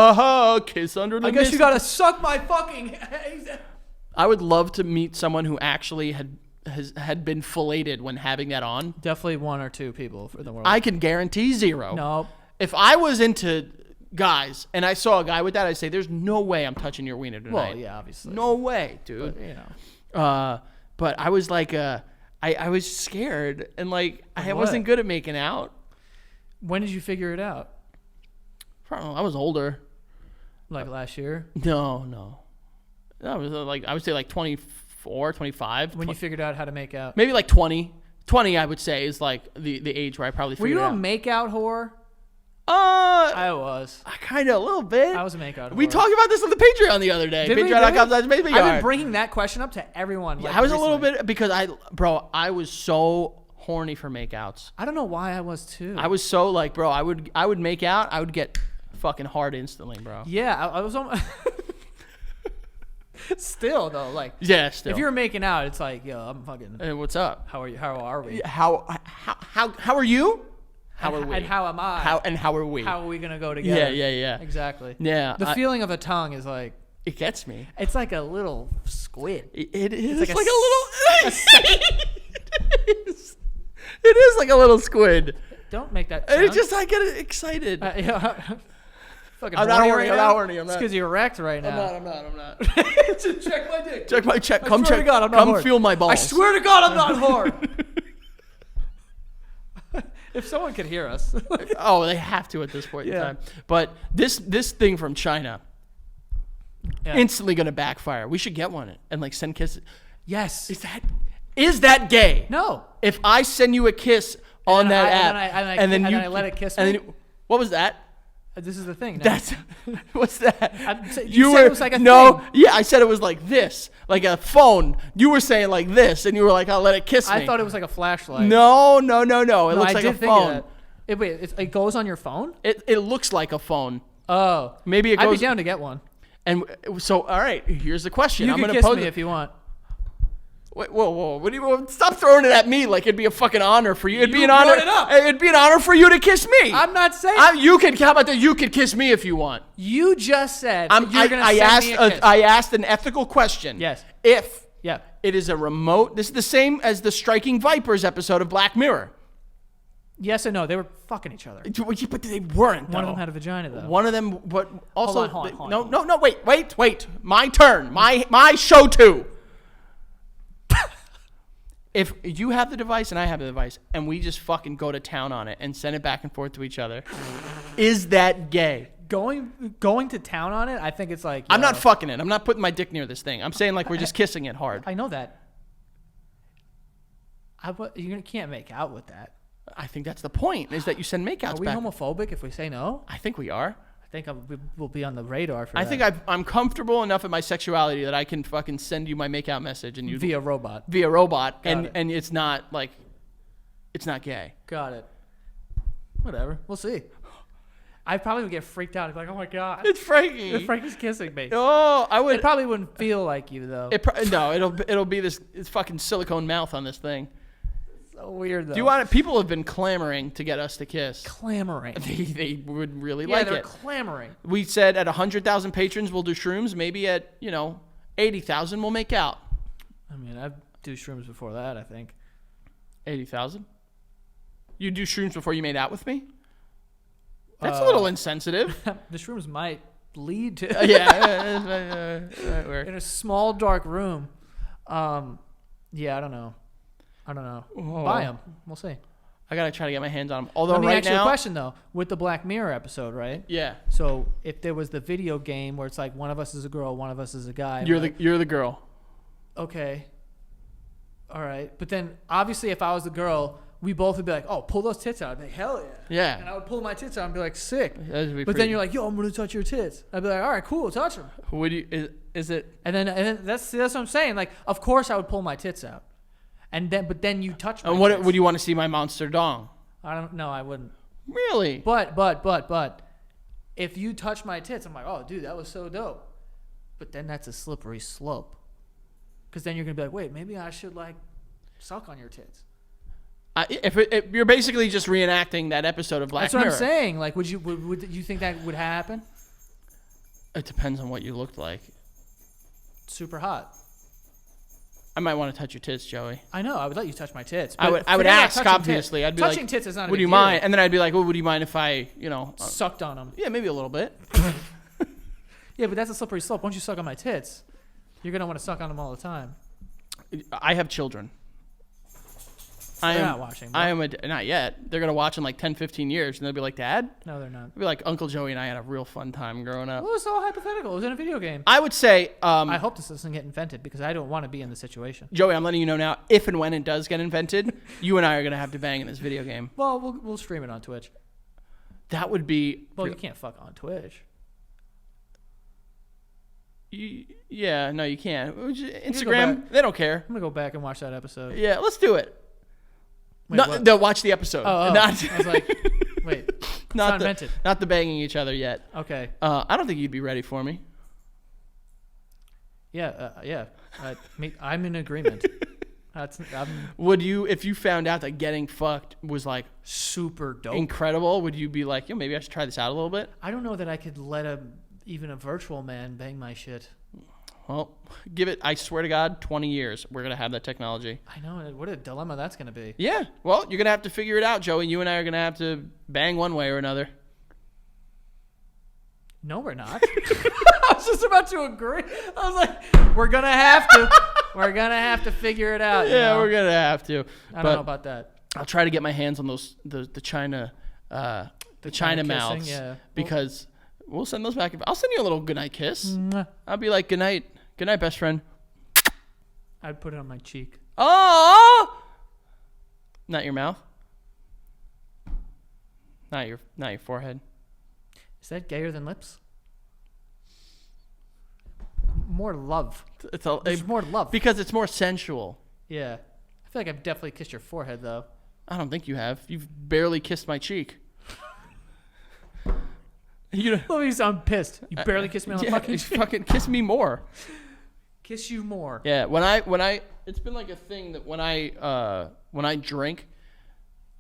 kiss under the I guess you mistletoe. gotta suck my fucking. I would love to meet someone who actually had been filleted when having that on. Definitely one or two people in the world. I can guarantee zero. No. If I was into guys and I saw a guy with that, I'd say, there's no way I'm touching your wiener tonight. Well, yeah, obviously. No way, dude. But, you know. But I was like, I was scared and like I What? wasn't good at making out. When did you figure it out? I was older. Like last year? No. I was like, I would say like 24, 25. When you figured out how to make out? Maybe like 20. 20, I would say, is like the age where I probably Were figured you it a out. make out whore? I I was. kind of a little bit. I was a make out whore. We talked about this on the Patreon the other day. Did we? Patreon.com/basement I've been yard. bringing that question up to everyone. Like, I was a little recently. bit because I was so horny for makeouts. I don't know why I was too. I was so like, bro, I would make out, I would get fucking hard instantly, bro. Yeah, I was almost. Still though, like Yeah, still. if you're making out, it's like, yo, I'm fucking. Hey, what's up? How are you? How are we? How are you? How are we? And how am I? How are we? How are we gonna go together? Yeah. Exactly. Yeah. The feeling of a tongue is like it gets me. it's like a little squid. It is like like, a a little. It is like a little squid. Don't make that. And sound. I get excited. Fucking I'm not horny. I'm now? not horny. I'm It's not. because you're erect right now. I'm not. Check my dick. Check my check. I Come swear check. to God, I'm not come hard. feel my balls. I swear to God, I'm not hard. If someone could hear us. Oh, they have to at this point in Yeah. time. But this thing from China, Yeah. instantly gonna backfire. We should get one and like send kisses. Yes. Is that gay? No. If I send you a kiss on then that app, and then I let it kiss and me? then what was that? This is the thing. No. That's what's that? You said it was like a no, thing. yeah, I said it was like this, like a phone. You were saying like this, and you were like, "I'll let it kiss me." I thought it was like a flashlight. No. It looks I like did a think of phone. that. Wait, it goes on your phone? It looks like a phone. Oh. Maybe it I'd goes. be down to get one. And so, all right, here's the question. You I'm can gonna kiss pose me it. if you want. Wait, whoa! What do you? Stop throwing it at me like it'd be a fucking honor for you. It'd be You an honor. brought it up. It'd be an honor for you to kiss me. I'm not saying. You could. How about that? You could kiss me if you want. You just said you're going to I send asked. me a kiss. I asked an ethical question. Yes. If Yeah. it is a remote, this is the same as the Striking Vipers episode of Black Mirror. Yes and no. They were fucking each other. But they weren't. One of though. them had a vagina, though. One of them, but also Hold on, no. Wait. My turn. My show too. If you have the device and I have the device, and we just fucking go to town on it and send it back and forth to each other, is that gay? Going to town on it, I think it's like... I'm not fucking it. I'm not putting my dick near this thing. I'm saying like we're just kissing it hard. I know that. You can't make out with that. I think that's the point, is that you send makeouts Are we back. homophobic if we say no? I think we are. I think we'll be on the radar for I that. think I'm comfortable enough in my sexuality that I can fucking send you my makeout message and you Via robot. via robot, Got it. and it's not like, it's not gay. Got it. Whatever. We'll see. I probably would get freaked out. I'd be like, oh my God. It's Frankie. Frankie's kissing me. Oh, I would. It probably wouldn't feel like you, though. No, it'll be this fucking silicone mouth on this thing. So weird, though. Do you want it? People have been clamoring to get us to kiss. Clamoring. They would really Yeah, like they're it. clamoring. We said at 100,000 patrons we'll do shrooms. Maybe at 80,000 we'll make out. I mean, I'd do shrooms before that, I think. 80,000. You do shrooms before you made out with me? That's a little insensitive. The shrooms might lead to... Yeah. In a small, dark room. Yeah, I don't know. Oh. Buy them. We'll see. I gotta try to get my hands on them. Although Let me right ask you a now, question, though. With the Black Mirror episode, right? yeah, So if there was the video game where it's like one of us is a girl, one of us is a guy. you're right? the girl. Okay. All right. But then obviously if I was the girl, we both would be like, oh, pull those tits out. I'd be like, hell yeah. Yeah. And I would pull my tits out and be like, sick. That'd be But pretty- then you're like, yo, I'm going to touch your tits. I'd be like, all right, cool, touch them. Would you? Is it? And then that's what I'm saying. Like, of course I would pull my tits out. But then you touch my And what tits. would you want to see my monster dong? I don't know. I wouldn't. Really? But if you touch my tits, I'm like, oh, dude, that was so dope. But then that's a slippery slope. Because then you're going to be like, wait, maybe I should, like, suck on your tits. If you're basically just reenacting that episode of Black Mirror. That's what I'm saying. Like, would you think that would happen? It depends on what you looked like. Super hot. I might want to touch your tits, Joey. I know. I would let you touch my tits. I would forget about ask, touching obviously. Tits. I'd be touching like, tits is not a would big you deal. mind? And then I'd be like, well, would you mind if I, Sucked on them. yeah, maybe a little bit. Yeah, but that's a slippery slope. Once you suck on my tits, you're going to want to suck on them all the time. I have children. They're not watching. But Not yet. They're going to watch in like 10, 15 years, and they'll be like, Dad? no, they're not. They'll be like, Uncle Joey and I had a real fun time growing up. Well, it was all hypothetical. It was in a video game. I would say, I hope this doesn't get invented because I don't want to be in the situation. Joey, I'm letting you know now, if and when it does get invented, you and I are going to have to bang in this video game. Well, we'll stream it on Twitch. That would be... Well, you can't fuck on Twitch. Yeah, no, you can't. go Instagram, back. they don't care. I'm going to go back and watch that episode. Yeah, let's do it. Wait, No, what? they'll watch the episode. Oh. Not, I was like, wait. It's not invented. Not the banging each other yet. Okay. I don't think you'd be ready for me. Yeah. Yeah. I'm in agreement. Would you, if you found out that getting fucked was like super dope. incredible, would you be like, yo, maybe I should try this out a little bit? I don't know that I could let even a virtual man bang my shit. Well, give it, I swear to God, 20 years. We're going to have that technology. I know. What a dilemma that's going to be. Yeah. Well, you're going to have to figure it out, Joey. You and I are going to have to bang one way or another. No, we're not. I was just about to agree. I was like, we're going to have to. We're going to have to figure it out. Yeah, we're going to have to. I don't know about that. I'll try to get my hands on those, the China, the China mouths. Yeah. Because we'll send those back. I'll send you a little goodnight kiss. Mwah. I'll be like, good night, best friend. I'd put it on my cheek. Oh, not your mouth. Not your forehead. Is that gayer than lips? More love. There's more love. Because it's more sensual. Yeah. I feel like I've definitely kissed your forehead, though. I don't think you have. You've barely kissed my cheek. You Let me sound pissed. You barely kissed me on the fucking cheek. Fucking kiss me more. Kiss you more. Yeah, when I it's been like a thing that when I drink,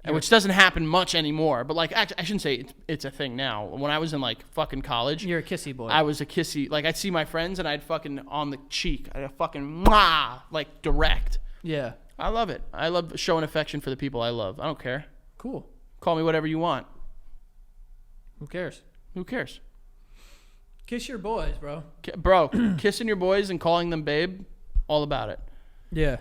which doesn't happen much anymore, but like actually, I shouldn't say it's a thing now. When I was in like fucking college, You're a kissy boy. I was a kissy. Like I'd see my friends and I'd fucking on the cheek, I'd fucking mwah, like direct. Yeah. I love it. I love showing affection for the people I love. I don't care. Cool. Call me whatever you want. Who cares? Who cares? Kiss your boys, bro. Bro, kissing your boys and calling them babe, all about it. Yeah.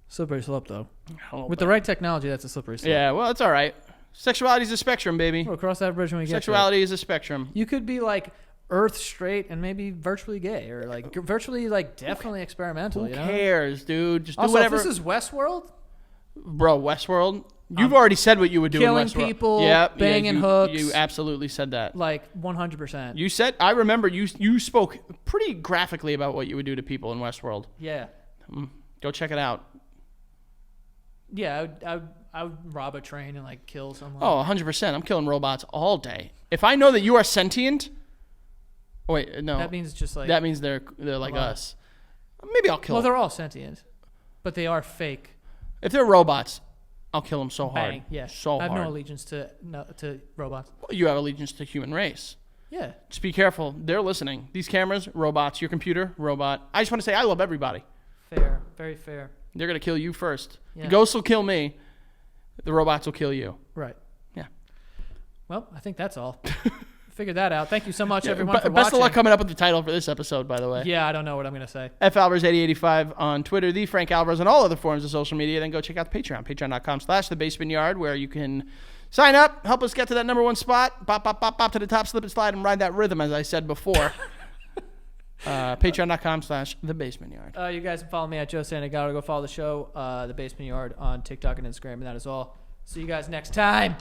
Slippery slope, though. With the right technology, that's a slippery slope. Yeah, well, it's all right. Sexuality is a spectrum, baby. We'll cross that bridge when we get Sexuality is a spectrum. You could be like earth straight and maybe virtually gay, or like virtually like definitely experimental. Who cares, dude? Just do Also, whatever. if this is Westworld, bro, Westworld. You've already said what you would do in killing Westworld. people, Yep, banging you, hooks. You absolutely said that. Like 100%. You said. I remember you spoke pretty graphically about what you would do to people in Westworld. Yeah. Go check it out. Yeah, I would rob a train and like kill someone. Oh, 100%. I'm killing robots all day. If I know that you are sentient. Oh, wait, no. That means just like. That means they're like us. Maybe I'll kill Well, them. they're all sentient, but they are fake. If they're robots, I'll kill them so hard. Bang. Yeah. So I have hard. no allegiance to robots. You have allegiance to the human race. Yeah. Just be careful. They're listening. These cameras, robots. Your computer, robot. I just want to say I love everybody. Fair. Very fair. They're going to kill you first. Yeah. The ghosts will kill me. The robots will kill you. Right. Yeah. Well, I think that's all. Figured that out. Thank you so much, everyone, for Best watching. of luck coming up with the title for this episode, by the way. Yeah, I don't know what I'm going to say. FAlvarez8085 on Twitter, the Frank Alvarez on all other forms of social media. Then go check out the Patreon, patreon.com/thebasement, where you can sign up, help us get to that #1 spot, bop, bop, bop, bop to the top, slip and slide, and ride that rhythm, as I said before. Patreon.com/thebasement. You guys can follow me at Joe Santagato. Go follow the show, The Basement Yard, on TikTok and Instagram, and that is all. See you guys next time.